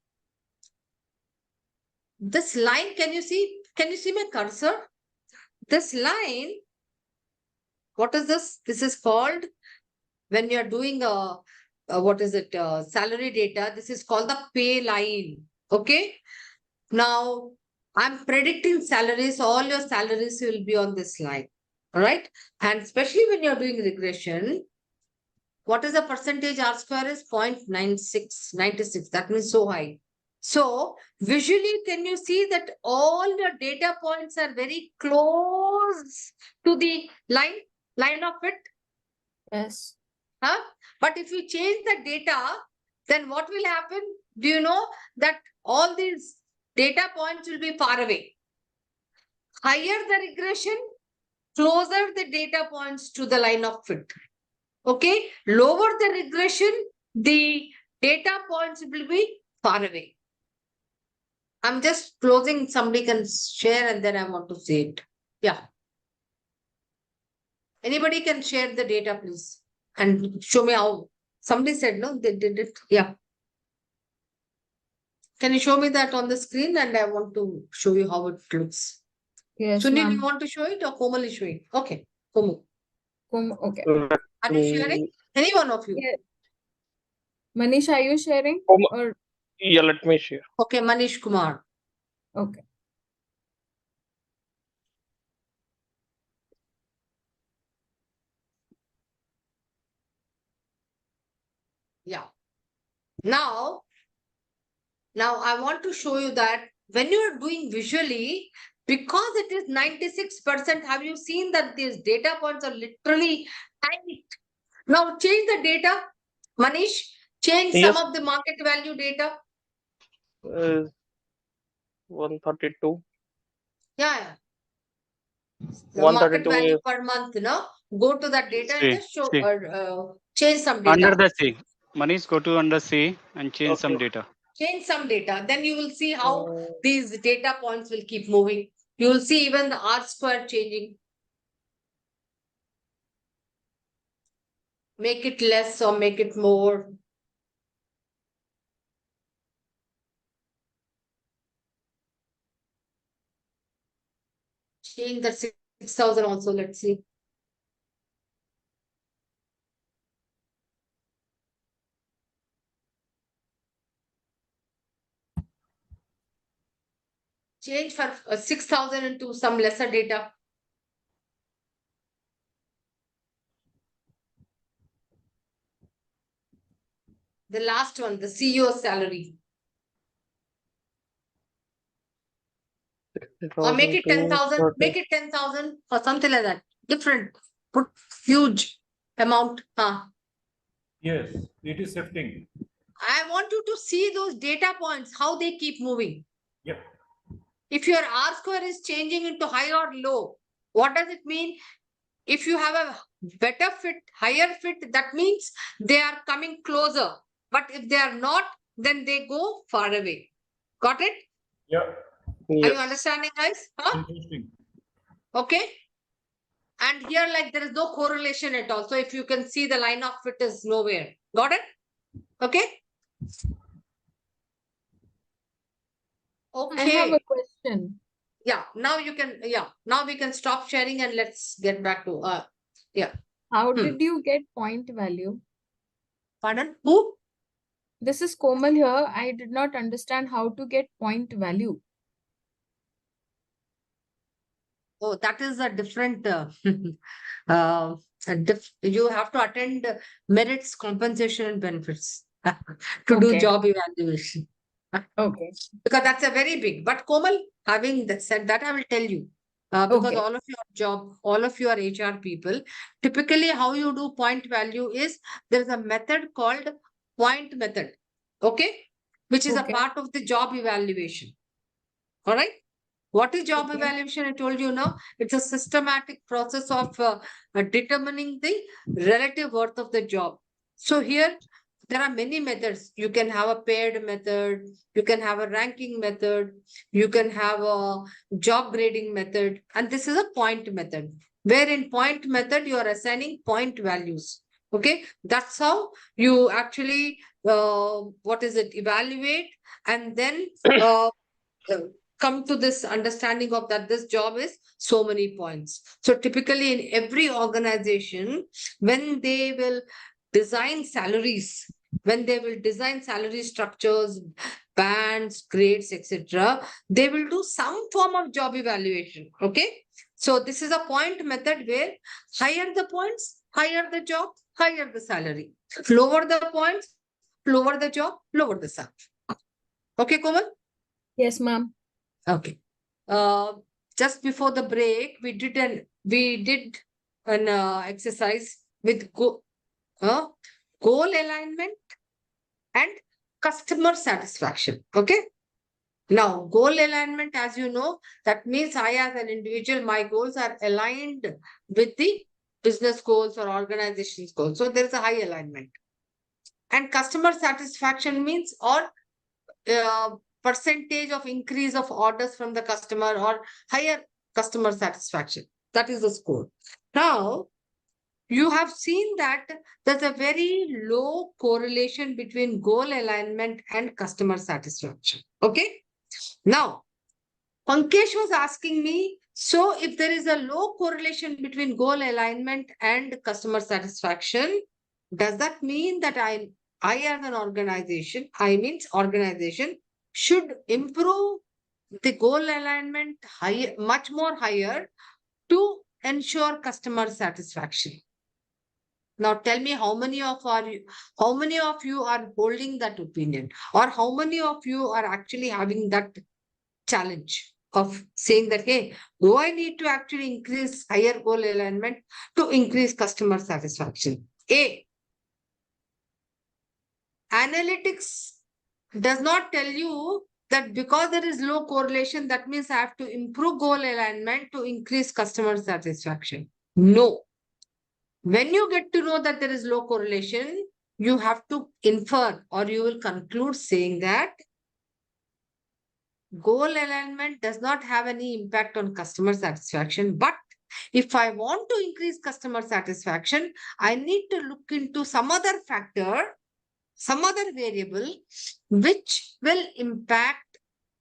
this line, can you see my cursor? This line, what is this? This is called, when you're doing salary data, this is called the pay line. Okay. Now, I'm predicting salaries. All your salaries will be on this line. All right. And especially when you're doing regression, what is the percentage R square is 0.96, 96. That means so high. So visually, can you see that all your data points are very close to the line of it? Yes. Huh? But if you change the data, then what will happen? Do you know that all these data points will be far away? Higher the regression, closer the data points to the line of fit. Okay, lower the regression, the data points will be far away. I'm just closing, somebody can share and then I want to see it. Yeah. Anybody can share the data, please, and show me how. Somebody said, no, they did it. Yeah. Can you show me that on the screen? And I want to show you how it looks. Yes, Sunil, you ma'am. want to show it or Komal is showing? Okay, Komal. Okay. Are you sharing? Any one of you? Yeah. Manish, are you sharing? Um, Or Yeah, let me share. Okay, Manish Kumar. Okay. Yeah. Now I want to show you that when you are doing visually, because it is 96%, have you seen that these data points are literally tight? Now change the data, Manish, change some Yes, of the market value data. 132. Yeah, the market 132 value is per month, go to that data and See, just show see. or change some Under data. the C. Manish, go to under C and change some okay. data. Change some data. Then you will see how Uh, these data points will keep moving. You will see even the R square changing. Make it less or make it more. Change the 6,000 also. Let's see. Change for 6,000 into some lesser data. The last one, the CEO salary. Or make it 10,000. 10,230. Make it 10,000 or something like that. Different. Put huge amount. Yes, it is shifting. I want you to see those data points, how they keep moving. Yep. If your R square is changing into high or low, what does it mean? If you have a better fit, higher fit, that means they are coming closer. But if they are not, then they go far away. Got it? Yeah. Are you Yes. understanding, guys? Huh? Interesting. Okay. And here, like, there is no correlation at all. So if you can see, the line of fit is nowhere. Got it? Okay. I have a Okay. question. Yeah. Now you can. Yeah. Now we can stop sharing and let's get back to. Yeah. How Hmm. did you get point value? Pardon? Who? This is Komal here. I did not understand how to get point value. Oh, that is a different. You have to attend Merit's compensation and benefits to do Okay. job evaluation. Okay. Because that's a very big. But Komal, having said that, I will tell you. Because Okay. all of your job, all of your HR people, typically how you do point value is there is a method called point method. Okay. Which is a Okay. part of the job evaluation. All right. What is job Okay. evaluation? I told you now, it's a systematic process of determining the relative worth of the job. So here, there are many methods. You can have a paired method, you can have a ranking method, you can have a job grading method, and this is a point method. Where in point method, you are assigning point values. Okay, that's how you actually, evaluate and then uh, come to this understanding of that this job is so many points. So typically in every organization, when they will design salaries, when they will design salary structures, bands, grades, etc., they will do some form of job evaluation. Okay. So this is a point method where higher the points, higher the job, higher the salary. Lower the points, lower the job, lower the salary. Okay, Komal? Yes, ma'am. Okay. Just before the break, we did an exercise with goal alignment and customer satisfaction. Okay. Now, goal alignment, as you know, that means I, as an individual, my goals are aligned with the business goals or organization's goals. So there is a high alignment. And customer satisfaction means percentage of increase of orders from the customer or higher customer satisfaction. That is the score. Now, you have seen that there's a very low correlation between goal alignment and customer satisfaction. Okay. Now, Pankaj was asking me, so if there is a low correlation between goal alignment and customer satisfaction, does that mean that I as an organization, I means organization should improve the goal alignment higher, much more higher to ensure customer satisfaction. Now tell me how many of you are holding that opinion, or how many of you are actually having that challenge of saying that, hey, do I need to actually increase higher goal alignment to increase customer satisfaction? A, analytics does not tell you that because there is low correlation, that means I have to improve goal alignment to increase customer satisfaction. No. When you get to know that there is low correlation, you have to infer, or you will conclude saying that goal alignment does not have any impact on customer satisfaction. But if I want to increase customer satisfaction, I need to look into some other factor, some other variable, which will impact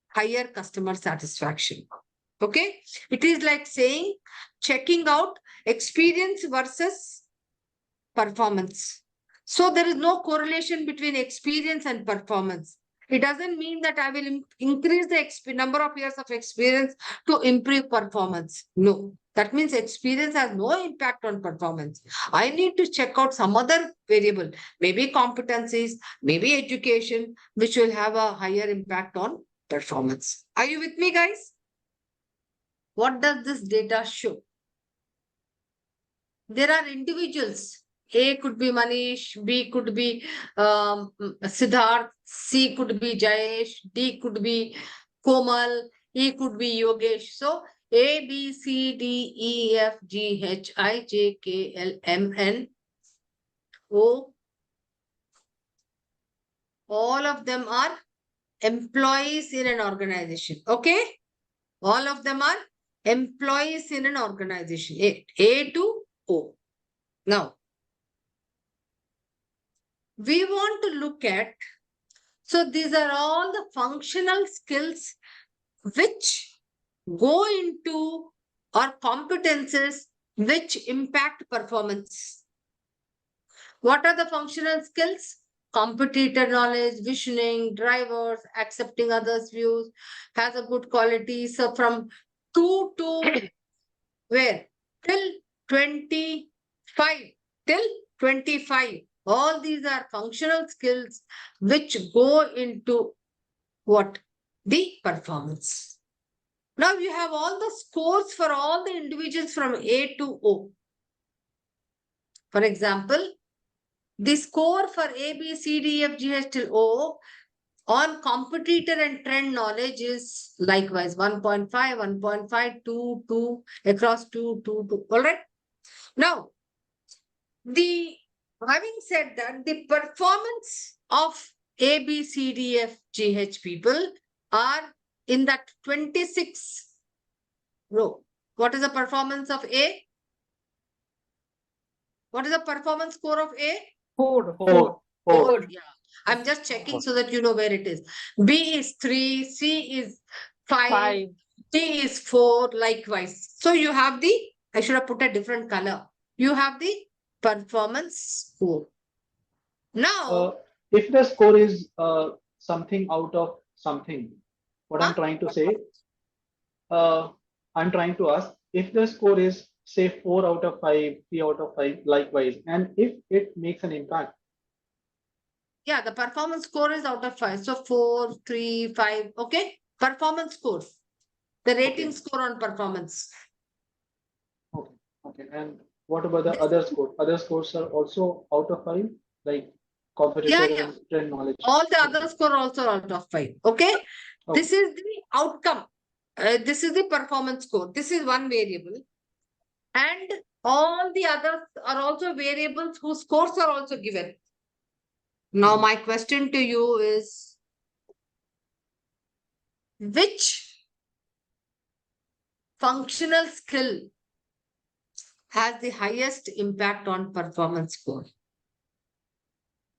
higher customer satisfaction. Okay. It is like saying, checking out experience versus performance. So there is no correlation between experience and performance. It doesn't mean that I will increase the number of years of experience to improve performance. No, that means experience has no impact on performance. I need to check out some other variable, maybe competencies, maybe education, which will have a higher impact on performance. Are you with me, guys? What does this data show? There are individuals. A could be Manish, B could be Siddharth, C could be Jayesh, D could be Komal, E could be Yogesh. So A, B, C, D, E, F, G, H, I, J, K, L, M, N, O. All of them are employees in an organization. Okay? All of them are employees in an organization. A to O. Now, we want to look at, so these are all the functional skills which go into, or competences which impact performance. What are the functional skills? Competitor knowledge, visioning, drivers, accepting others' views, has a good quality. So from 2 to where? Till 25. Till 25. All these are functional skills which go into what? The performance. Now you have all the scores for all the individuals from A to O. For example, the score for A, B, C, D, F, G, H till O on competitor and trend knowledge is likewise 1.5, 1.5, 2, 2, across 2, 2, 2. All right. Now, having said that, the performance of A, B, C, D, F, G, H people are in that 26 row. What is the performance of A? What is the performance score of A? 4. 4. 4. Yeah. I'm just checking so that you know where it is. B is 3, C is 5, D is 4, likewise. So you have the, I should have put a different color. You have the performance score. Now, If the score is something out of something, what I'm trying to say, I'm trying to ask if the score is say 4 out of 5, 3 out of 5, likewise, and if it makes an impact. Yeah, the performance score is out of 5. So 4, 3, 5. Okay. Performance score. The rating score on performance. Okay. Okay. And what about the other score? Other scores are also out of 5, like competitor and trend knowledge. All the other score also out of 5. Okay. This is the outcome. This is the performance score. This is one variable. And all the others are also variables whose scores are also given. Now, my question to you is, which functional skill has the highest impact on performance score?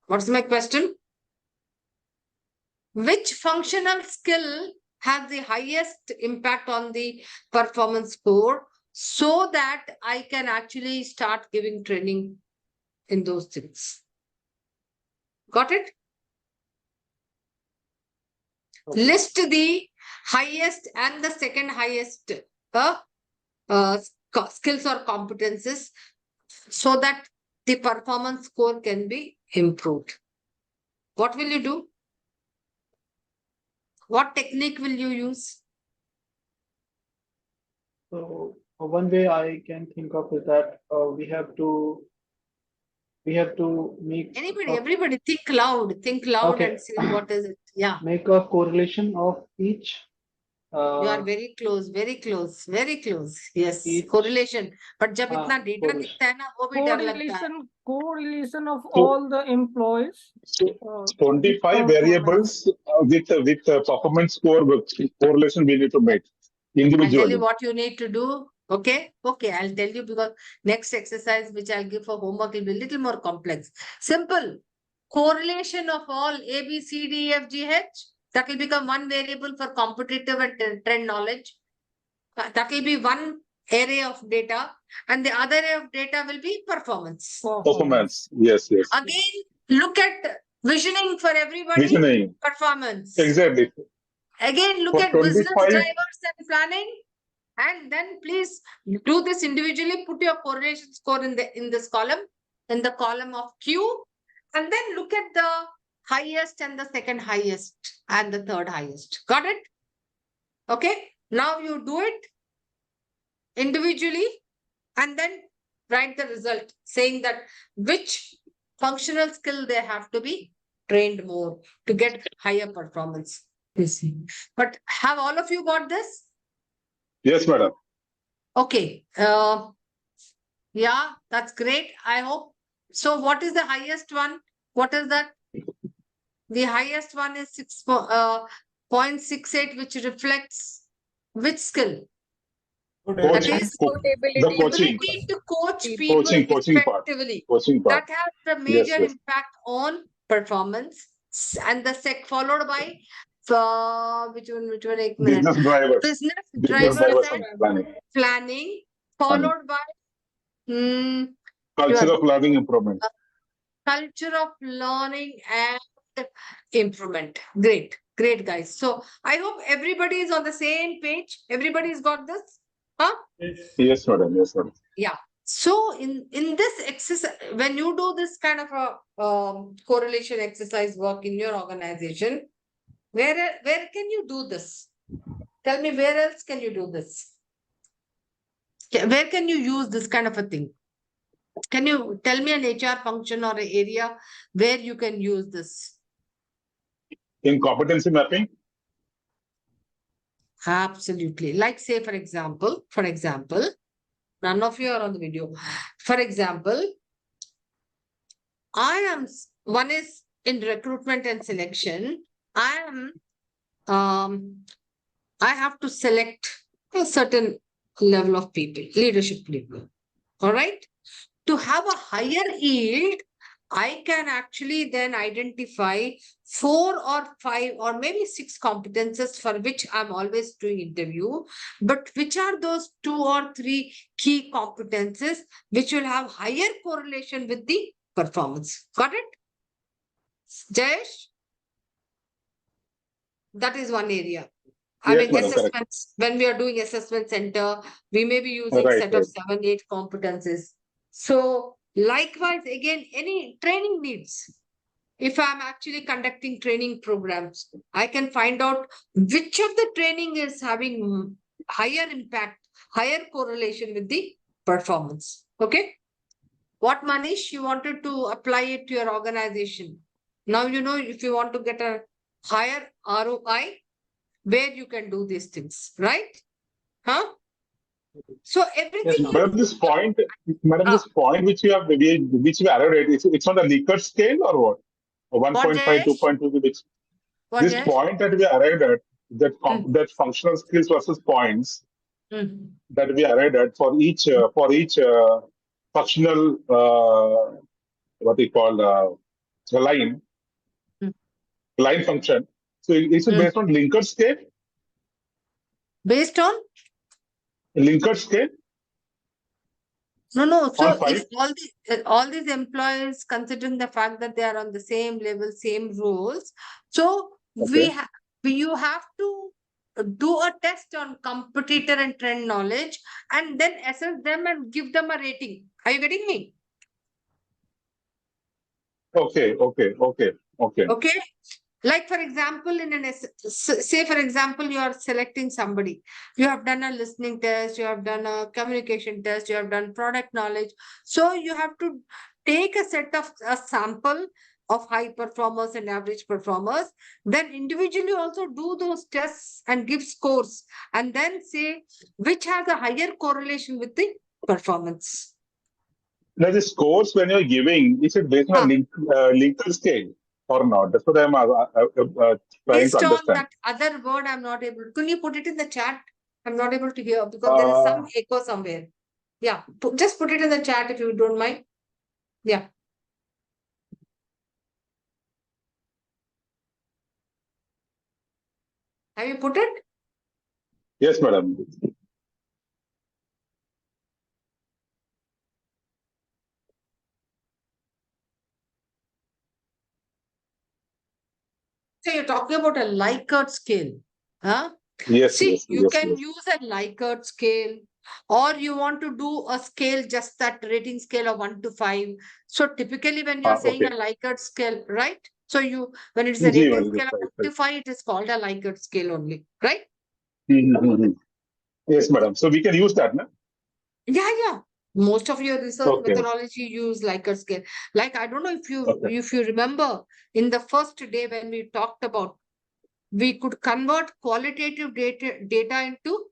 What's my question? Which functional skill has the highest impact on the performance score so that I can actually start giving training in those things? Got it? Okay. List the highest and the second highest skills or competences so that the performance score can be improved. What will you do? What technique will you use? So one way I can think of is that we have to make Everybody think loud Okay. and say what is it. Yeah. make a correlation of each. You are very close, very close, very close. Yes, Each- correlation. But जब हाँ, इतना data correlation. दिखता है ना, वो भी डर लगता है. Correlation of So- all the employees. 25 variables with performance score correlation we need to make I'll tell individually. you what you need to do. Okay, I'll tell you because next exercise which I'll give for homework will be a little more complex. Simple. Correlation of all A, B, C, D, E, F, G, H. That will become one variable for competitive and trend knowledge. That will be one area of data. And the other area of data will be performance. Performance. Yes. Again, look at visioning for everybody. Visioning. Performance. Exactly. Again, look For at business 25 drivers and planning. And then please do this individually. Put your correlation score in this column, in the column of Q. And then look at the highest and the second highest and the third highest. Got it? Okay. Now you do it individually and then write the result saying that which functional skill they have to be trained more to get higher performance. But have all of you got this? Yes, madam. Okay. Yeah, that's great. I hope. So what is the highest one? What is that? The highest one is 0.68, which reflects which skill? That Coaching. is The coaching. ability to coach people Coaching part. effectively. Coaching part. That has a major Yes. impact on performance. And the followed by which one? Business drivers. Business Business drivers drivers and and planning. planning, followed by Culture of learning improvement. culture of learning and improvement. Great guys. So I hope everybody is on the same page. Everybody's got this? Huh? Yes, madam. Yes, madam. Yeah. So in this exercise, when you do this kind of a correlation exercise work in your organization, where can you do this? Tell me, where else can you do this? Where can you use this kind of a thing? Can you tell me an HR function or an area where you can use this? In competency mapping. Absolutely. Like say, for example, none of you are on the video. For example, one is in recruitment and selection. I have to select a certain level of people, leadership people. All right. To have a higher yield, I can actually then identify 4 or 5 or maybe 6 competences for which I'm always doing interview. But which are those 2 or 3 key competences which will have higher correlation with the performance? Got it? Jayesh? That is one area. I Yes, mean, madam, correct. assessments, when we are doing assessment center, we may be using Right, set of 7, 8 competences. So likewise, again, any training needs. If I'm actually conducting training programs, I can find out which of the training is having higher impact, higher correlation with the performance. Okay. What, Manish, you wanted to apply it to your organization. Now, you know, if you want to get a higher ROI, where you can do these things, right? Huh? So everything. Yes, madam, this point which we arrived at, it's on the Likert scale or what? 1.5, Jayesh? 2.2. What, This Jayesh? point that we arrived at, that functional skills versus points that we arrived at for each functional what we call line function. So is it based on Likert scale? Based on? Likert scale? No. So On if all these employees, considering the fact that they are on the same level, same roles, so Okay. you have to do a test on competitor and trend knowledge and then assess them and give them a rating. Are you getting me? Okay. Okay. Like for example, say for example, you are selecting somebody. You have done a listening test, you have done a communication test, you have done product knowledge. So you have to take a sample of high performers and average performers, then individually also do those tests and give scores, and then say which has a higher correlation with the performance. Now, the scores when you're giving, is it based on a Likert scale or not? That's what I'm trying Based to on understand. that other word, I'm not able. Can you put it in the chat? I'm not able to hear because there is some echo somewhere. Yeah, just put it in the chat if you don't mind. Yeah. Have you put it? Yes, madam. So you're talking about a Likert scale. Huh? Yes, See, yes, you yes, can yes. use a Likert scale, or you want to do a scale, just that rating scale of 1 to 5. So typically when you're saying Okay. a Likert scale, right? So when it's a rating scale of 1 to Right. 5, it is called a Likert scale only, right? Yes, madam. So we can use that, no? Yeah. Most of your research Okay. methodology use Likert scale. Like, I don't know if Okay. you remember in the first day when we talked about, we could convert qualitative data into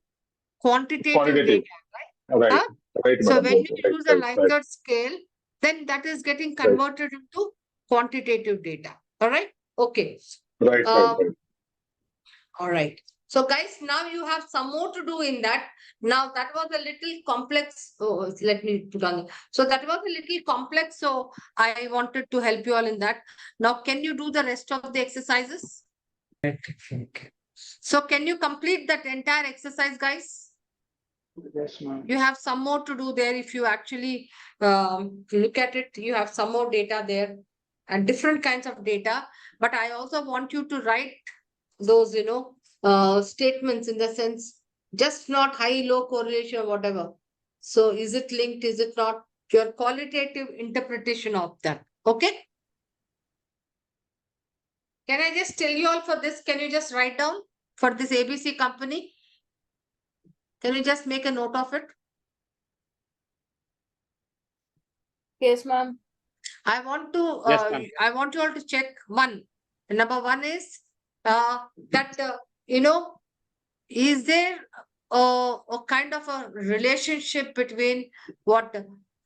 quantitative data, right? Right. Huh? Right, So madam. when you use a Right. Likert scale, then that is getting converted into quantitative data. All right. Okay. Right. All right. So guys, now you have some more to do in that. Now that was a little complex. Oh, let me put on. So that was a little complex. So I wanted to help you all in that. Now, can you do the rest of the exercises? Okay. So can you complete that entire exercise, guys? Yes, ma'am. You have some more to do there. If you actually look at it, you have some more data there and different kinds of data. But I also want you to write those, statements in the sense, just not high, low correlation or whatever. So is it linked? Is it not? Your qualitative interpretation of that. Okay. Can I just tell you all for this? Can you just write down for this ABC company? Can you just make a note of it? Yes, ma'am. I want to, Yes, ma'am. I want you all to check one. Number one is that, is there a kind of a relationship between what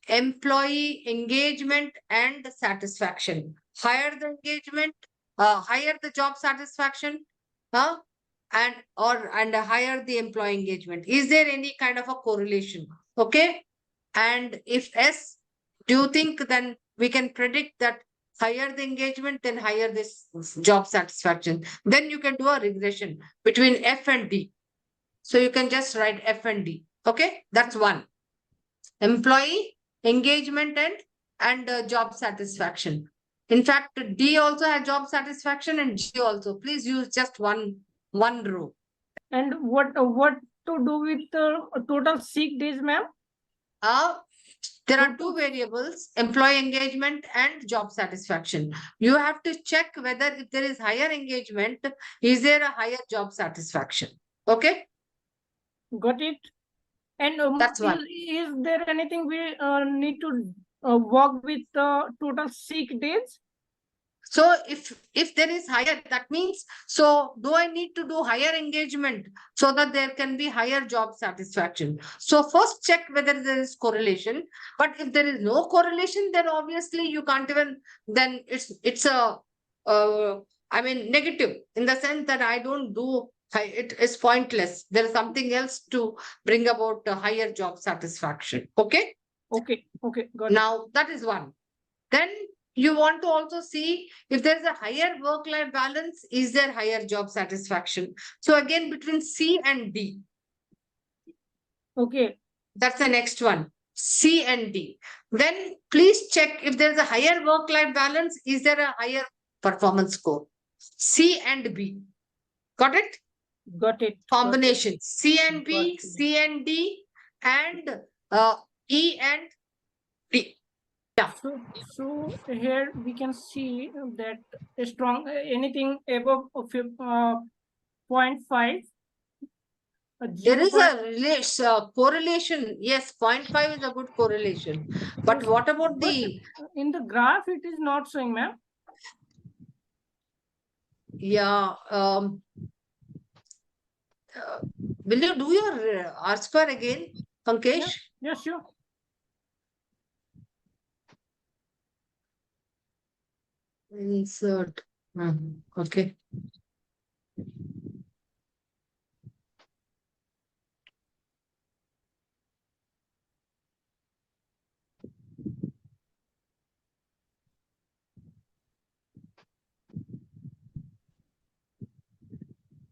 employee engagement and satisfaction? Higher the engagement, higher the job satisfaction, and higher the employee engagement. Is there any kind of a correlation? Okay. And if yes, do you think then we can predict that higher the engagement, then higher this job satisfaction? Then you can do a regression between F and D. So you can just write F and D. Okay, that's one. Employee engagement and job satisfaction. In fact, D also has job satisfaction and G also. Please use just one row. And what to do with total sick days, ma'am? There are two variables, employee engagement and job satisfaction. You have to check whether if there is higher engagement, is there a higher job satisfaction? Okay. Got it. And That's one. Is there anything we need to work with total sick days? So if there is higher, that means, so do I need to do higher engagement so that there can be higher job satisfaction? So first check whether there is correlation. But if there is no correlation, then obviously you can't even, then it's a negative in the sense that I don't do it is pointless. There is something else to bring about a higher job satisfaction. Okay. Okay, got it. Now that is one. Then you want to also see if there is a higher work-life balance, is there higher job satisfaction? So again, between C and D. Okay. That's the next one, C and D. Then please check if there's a higher work-life balance, is there a higher performance score? C and B. Got it? Got it. Combination C and B, Got it. C and D, and E and D. So here we can see that a strong anything above 0.5. There is a correlation. Yes, 0.5 is a good correlation. But Yes, what about but the? in the graph it is not showing, ma'am. Yeah. Will you do your R square again, Pankesh? Yeah, sure. Insert. Okay.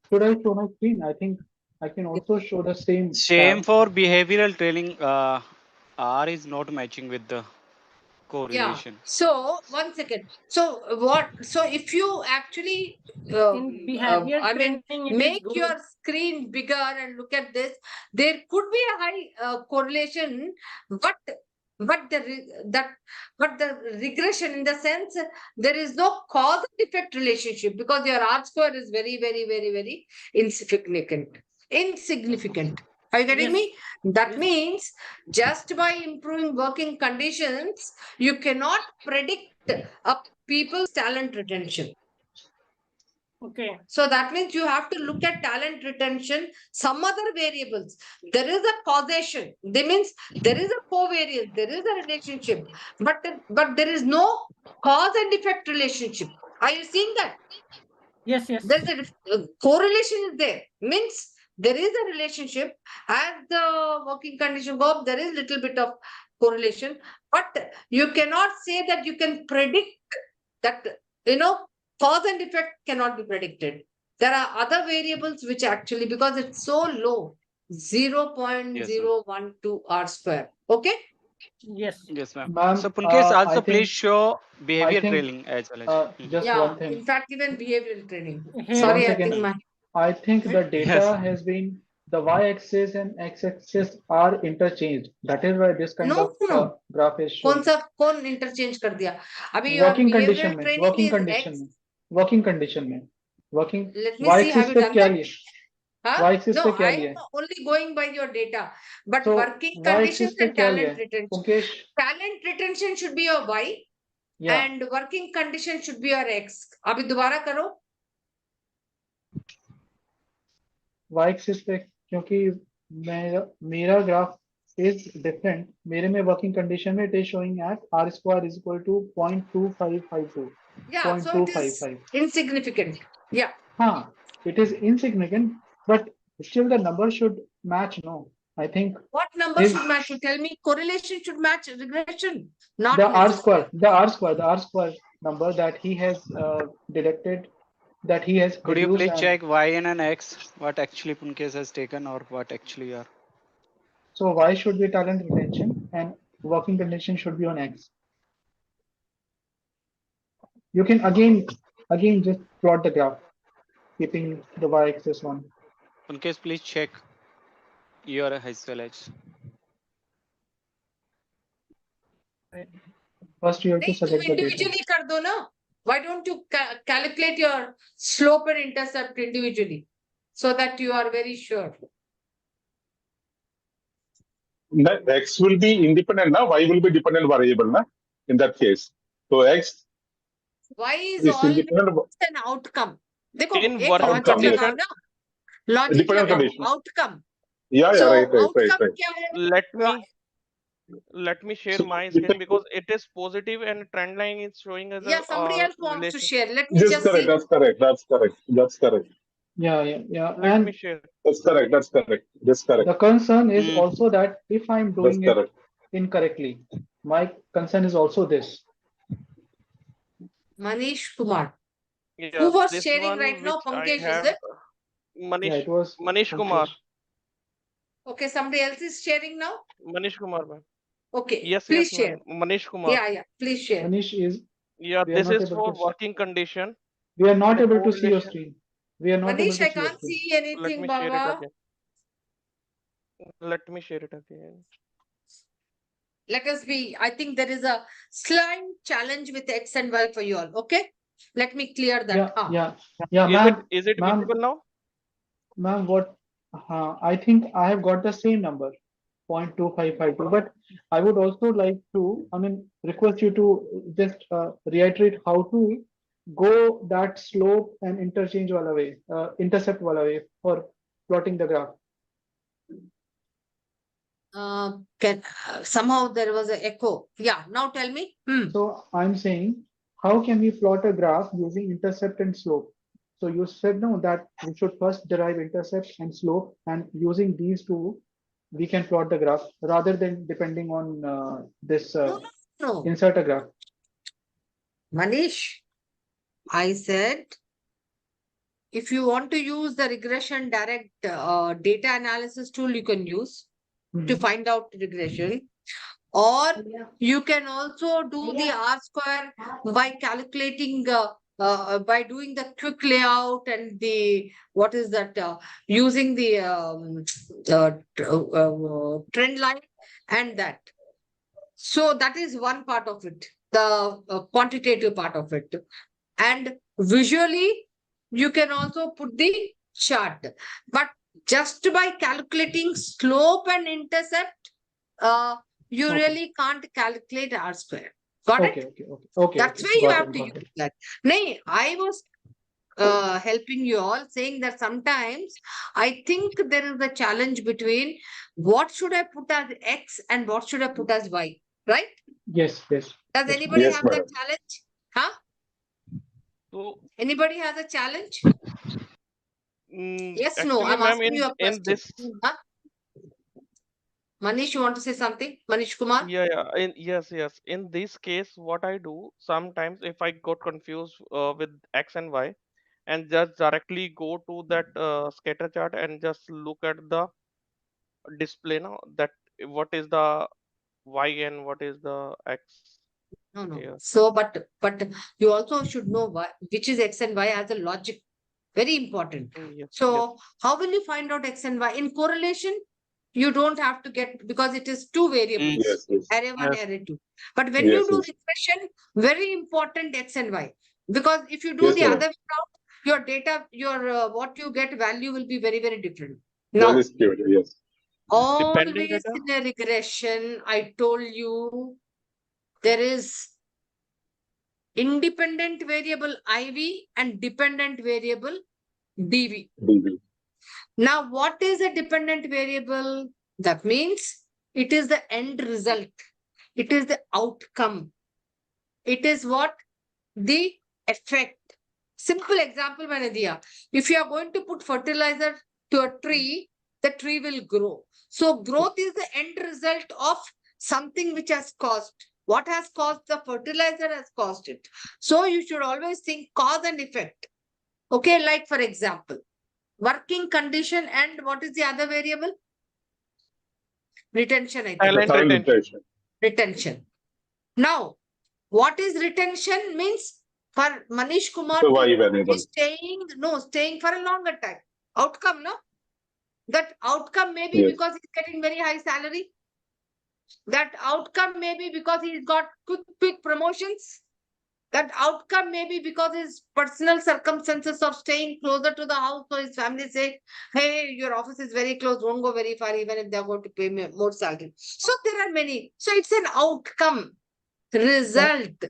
Should I show my screen? I think I can also show the same. Same tab. for behavioral training. R is not matching with the correlation. So 1 second. So what? So if you actually, In behavior I mean, training, it is make good. your screen bigger and look at this, there could be a high correlation, but the regression, in the sense there is no cause and effect relationship, because your R square is very, very, very, very insignificant. Are you getting Yes. me? That Yes. means just by improving working conditions, you cannot predict a people's talent retention. Okay. So that means you have to look at talent retention, some other variables. There is a causation. That means there is a covariance, there is a relationship, but there is no cause and effect relationship. Are you seeing that? Yes, yes. There's a correlation is there. Means there is a relationship. As the working condition go up, there is little bit of correlation, but you cannot say that you can predict that, cause and effect cannot be predicted. There are other variables which actually, because it's so low, 0.012 R square. Okay? Yes. Yes, ma'am. Ma'am, So Punkesh, I also please think show behavior think, training as well as. just Yeah, one thing. in fact, even behavioral training. Here, Sorry, One I think second. I think the data Yes. has been, the y-axis and x-axis are interchanged. That is why this kind No, of no. graph is कौन showing. सा कौन interchange कर दिया अभी your Working behavioral condition में, training working is condition X. में, working condition में, working Let me see, have y-axis you पे done क्या that? लिए? Huh? Y-axis No, पे क्या I लिए? am only going by your data. But So working y-axis conditions पे and क्या talent लिए? retention. Punkesh, Talent retention should be your Y yeah, and working condition should be your X. अभी दोबारा करो. y-axis पे, क्योंकि मेरा graph is different. मेरे में working condition में it is showing at r square is equal to 0.2552. Yeah, so it is 0.255. insignificant. Yeah. It is insignificant, but still the number should match, no? I think What number his, should match? You tell me correlation should match regression, not the r necessarily. square, the r square number that he has deducted, that he has Could you deduced. please And check y and an x, what actually Punkesh has taken or what actually are? so y should be talent retention and working condition should be on x. You can again just plot the graph, keeping the y-axis on. Punkesh, please check your as well as. First, you have to नहीं, तुम select the data. individually कर दो ना. Why don't you calculate your slope and intercept individually so that you are very sure? That X will be independent now, Y will be dependent variable na, in that case. So X Y is is always independent an outcome. देखो In एक working logic outcome, yes. लगाओ ना. Logic Dependent लगाओ. condition. Outcome. Yeah, So right. outcome क्या है? Let me share So, my we screen can- because it is positive and trend line is showing as Yeah, a somebody else wants to relation. share. Let me Just just correct. see. That's correct. Yeah. Let And me share. That's correct. the concern is also that if I'm That's doing it correct. incorrectly, my concern is also this. Manish Kumar. Yeah, Who was this sharing one right now? which I Pankaj, is have it? Manish, Yeah, it was Manish Kumar. Okay, somebody else is sharing now? Manish Kumar, ma'am. Okay, Yes, please ma'am. share. Manish Kumar. Yeah, please share. Manish is, Yeah, we are this not is able for to, working condition. we are not The able to see your correlation. screen. We are not able Manish, to I see your can't screen. see Let anything, me share it Baba. again. Let me share it again. Let us be, I think there is a slight challenge with X and Y for you all. Okay. Let me clear that. Yeah, Huh? yeah, ma'am, Is it ma'am, visible now? ma'am, what? I think I have got the same number, 0.2552. But I would also like to, request you to just reiterate how to go that slope and interchange wala way, intercept wala way for plotting the graph. Somehow there was an echo. Yeah. Now tell me. So I'm saying, how can we plot a graph using intercept and slope? So you said no that we should first derive intercept and slope, and using these two, we can plot the graph rather than depending on this No. insert a graph. Manish, I said, if you want to use the regression direct data analysis tool, you can use to find out regression. Or you can also do the R square by calculating, by doing the quick layout and the, what is that, using the trend line and that. So that is one part of it, the quantitative part of it. And visually, you can also put the chart. But just by calculating slope and intercept, you Okay. really can't calculate R square. Got Okay, it? okay. That's where you have to use that. Nay, I was helping you all, saying that sometimes I think there is a challenge between what should I put as X and what should I put as Y, right? Yes. Does Yes, anybody Yes, have that madam. challenge? Huh? So, Anybody has a challenge? Yes, no, actually, I'm ma'am, asking you a in question. this, Huh? Manish, you want to say something? Manish Kumar? yes. In this case, what I do sometimes, if I got confused with X and Y, and just directly go to that scatter chart and just look at the display now, that what is the Y and what is the X No. here. So, but you also should know which is X and Y as a logic. Very important. Yes. So, how will you find out X and Y? In correlation, you don't have to get, because it is two variables, Yes. array one, Yes. array two. But when you Yes. do Yes. regression, very important X and Y. Because if you do Yes, the madam. other way around, your data, your what you get value will be very, very different. That Now, is cute. Yes. Depending always data. in a regression, I told you there is independent variable IV and dependent variable DV. DB. Now, what is a dependent variable? That means it is the end result. It is the outcome. It is what? The effect. Simple example, Manadia. If you are going to put fertilizer to a tree, the tree will grow. So growth is the end result of something which has caused. What has caused? The fertilizer has caused it. So you should always think cause and effect. Okay, like for example, working condition and what is the other variable? Retention, I think. Talent Talent retention. retention. Retention. Now, what is retention? Means for Manish Kumar So Y to variable. be staying for a longer time. Outcome, no? That outcome may be Yes. because he's getting very high salary. That outcome may be because he's got quick promotions. That outcome may be because his personal circumstances of staying closer to the house. So his family say, hey, your office is very close, don't go very far, even if they're going to pay me more salary. So there are many. So it's an outcome, result,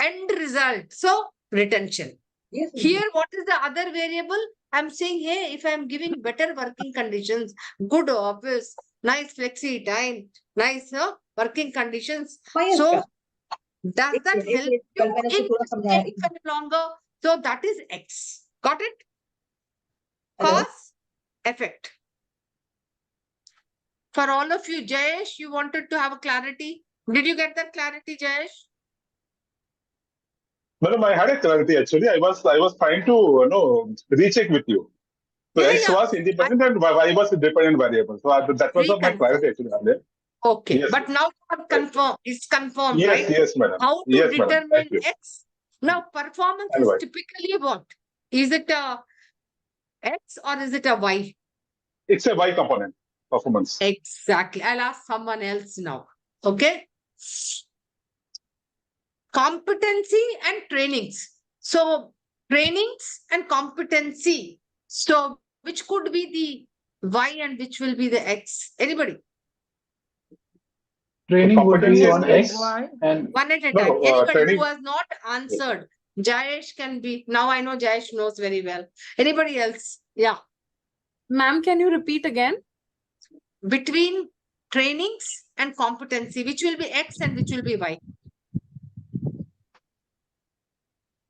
end result. So retention. Yes. Here, what is the other variable? I'm saying, hey, if I'm giving better working conditions, good office, nice flexi time, nice working conditions. So does that help you in staying for longer? So that is X. Got it? Hello? Cause, effect. For all of you, Jayesh, you wanted to have a clarity. Did you get that clarity, Jayesh? Madam, I had a clarity actually. I was trying to recheck with you. So Yeah, X was independent and Y was a dependent variable. So that was my reconfirm. clarity actually earlier. Okay, Yes. but now you have confirmed. It's confirmed, Yes, right? yes, madam. How to Yes, madam. determine Thank you. X? Now, performance And is Y. typically what? Is it X or is it a Y? It's a Y component, performance. Exactly. I'll ask someone else now. Okay. Competency and trainings. So trainings and competency. So which could be the Y and which will be the X? Anybody? Training would be competency on is- X and One at a No, time. no, Anybody training- who has not answered. Jayesh can be. Now I know Jayesh knows very well. Anybody else? Yeah. Ma'am, can you repeat again? Between trainings and competency, which will be X and which will be Y?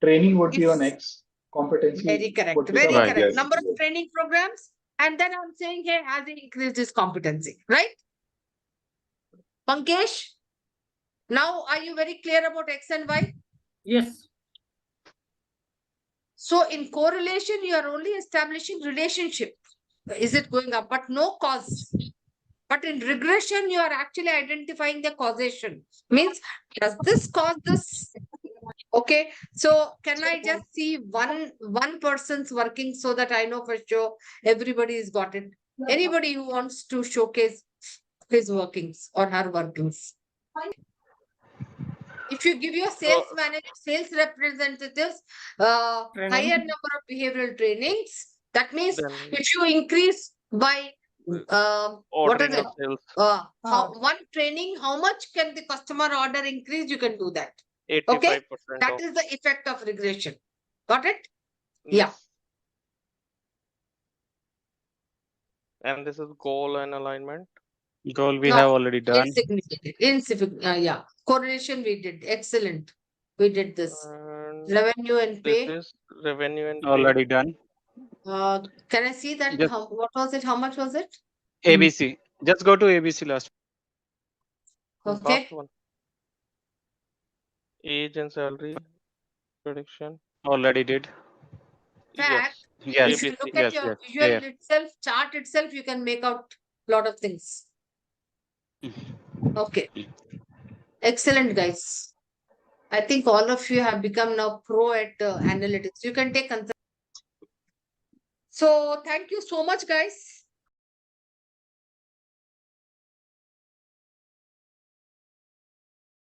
training would be If- on X. Competency Very correct. would be Very the Y. correct. Yes. Number of training programs. And then I'm saying, hey, has he increased his competency? Right? Pankesh? Now, are you very clear about X and Y? Yes. So in correlation, you are only establishing relationship. Is it going up? But no cause. But in regression, you are actually identifying the causation. Means, does this cause this? Okay. So can I just see one person's working so that I know for sure everybody's got it? Anybody who wants to showcase his workings or her workings? If you give your sales manager, sales representatives, Training. higher number of behavioral trainings, that means Then if you increase by what ordering is of it? sales, One training, how much can the customer order increase? You can do that. 85% That of. is the effect of regression. Got it? Yeah. Yes. And this is goal and alignment. Goal we No, have already done. Insignificant. Yeah. Correlation we did. Excellent. We did this. And Revenue and this pay. is revenue and pay. Already done. Can I see that? Just- What was it? How much was it? ABC. Just go to ABC last. Okay. Last one. Age and salary prediction. Already did. Fact, Yes. if you ABC. look at your Yes. visual There. itself, chart itself, you can make out a lot of things. Okay. Excellent, guys. I think all of you have become now pro at analytics. You can take consult. So thank you so much, guys.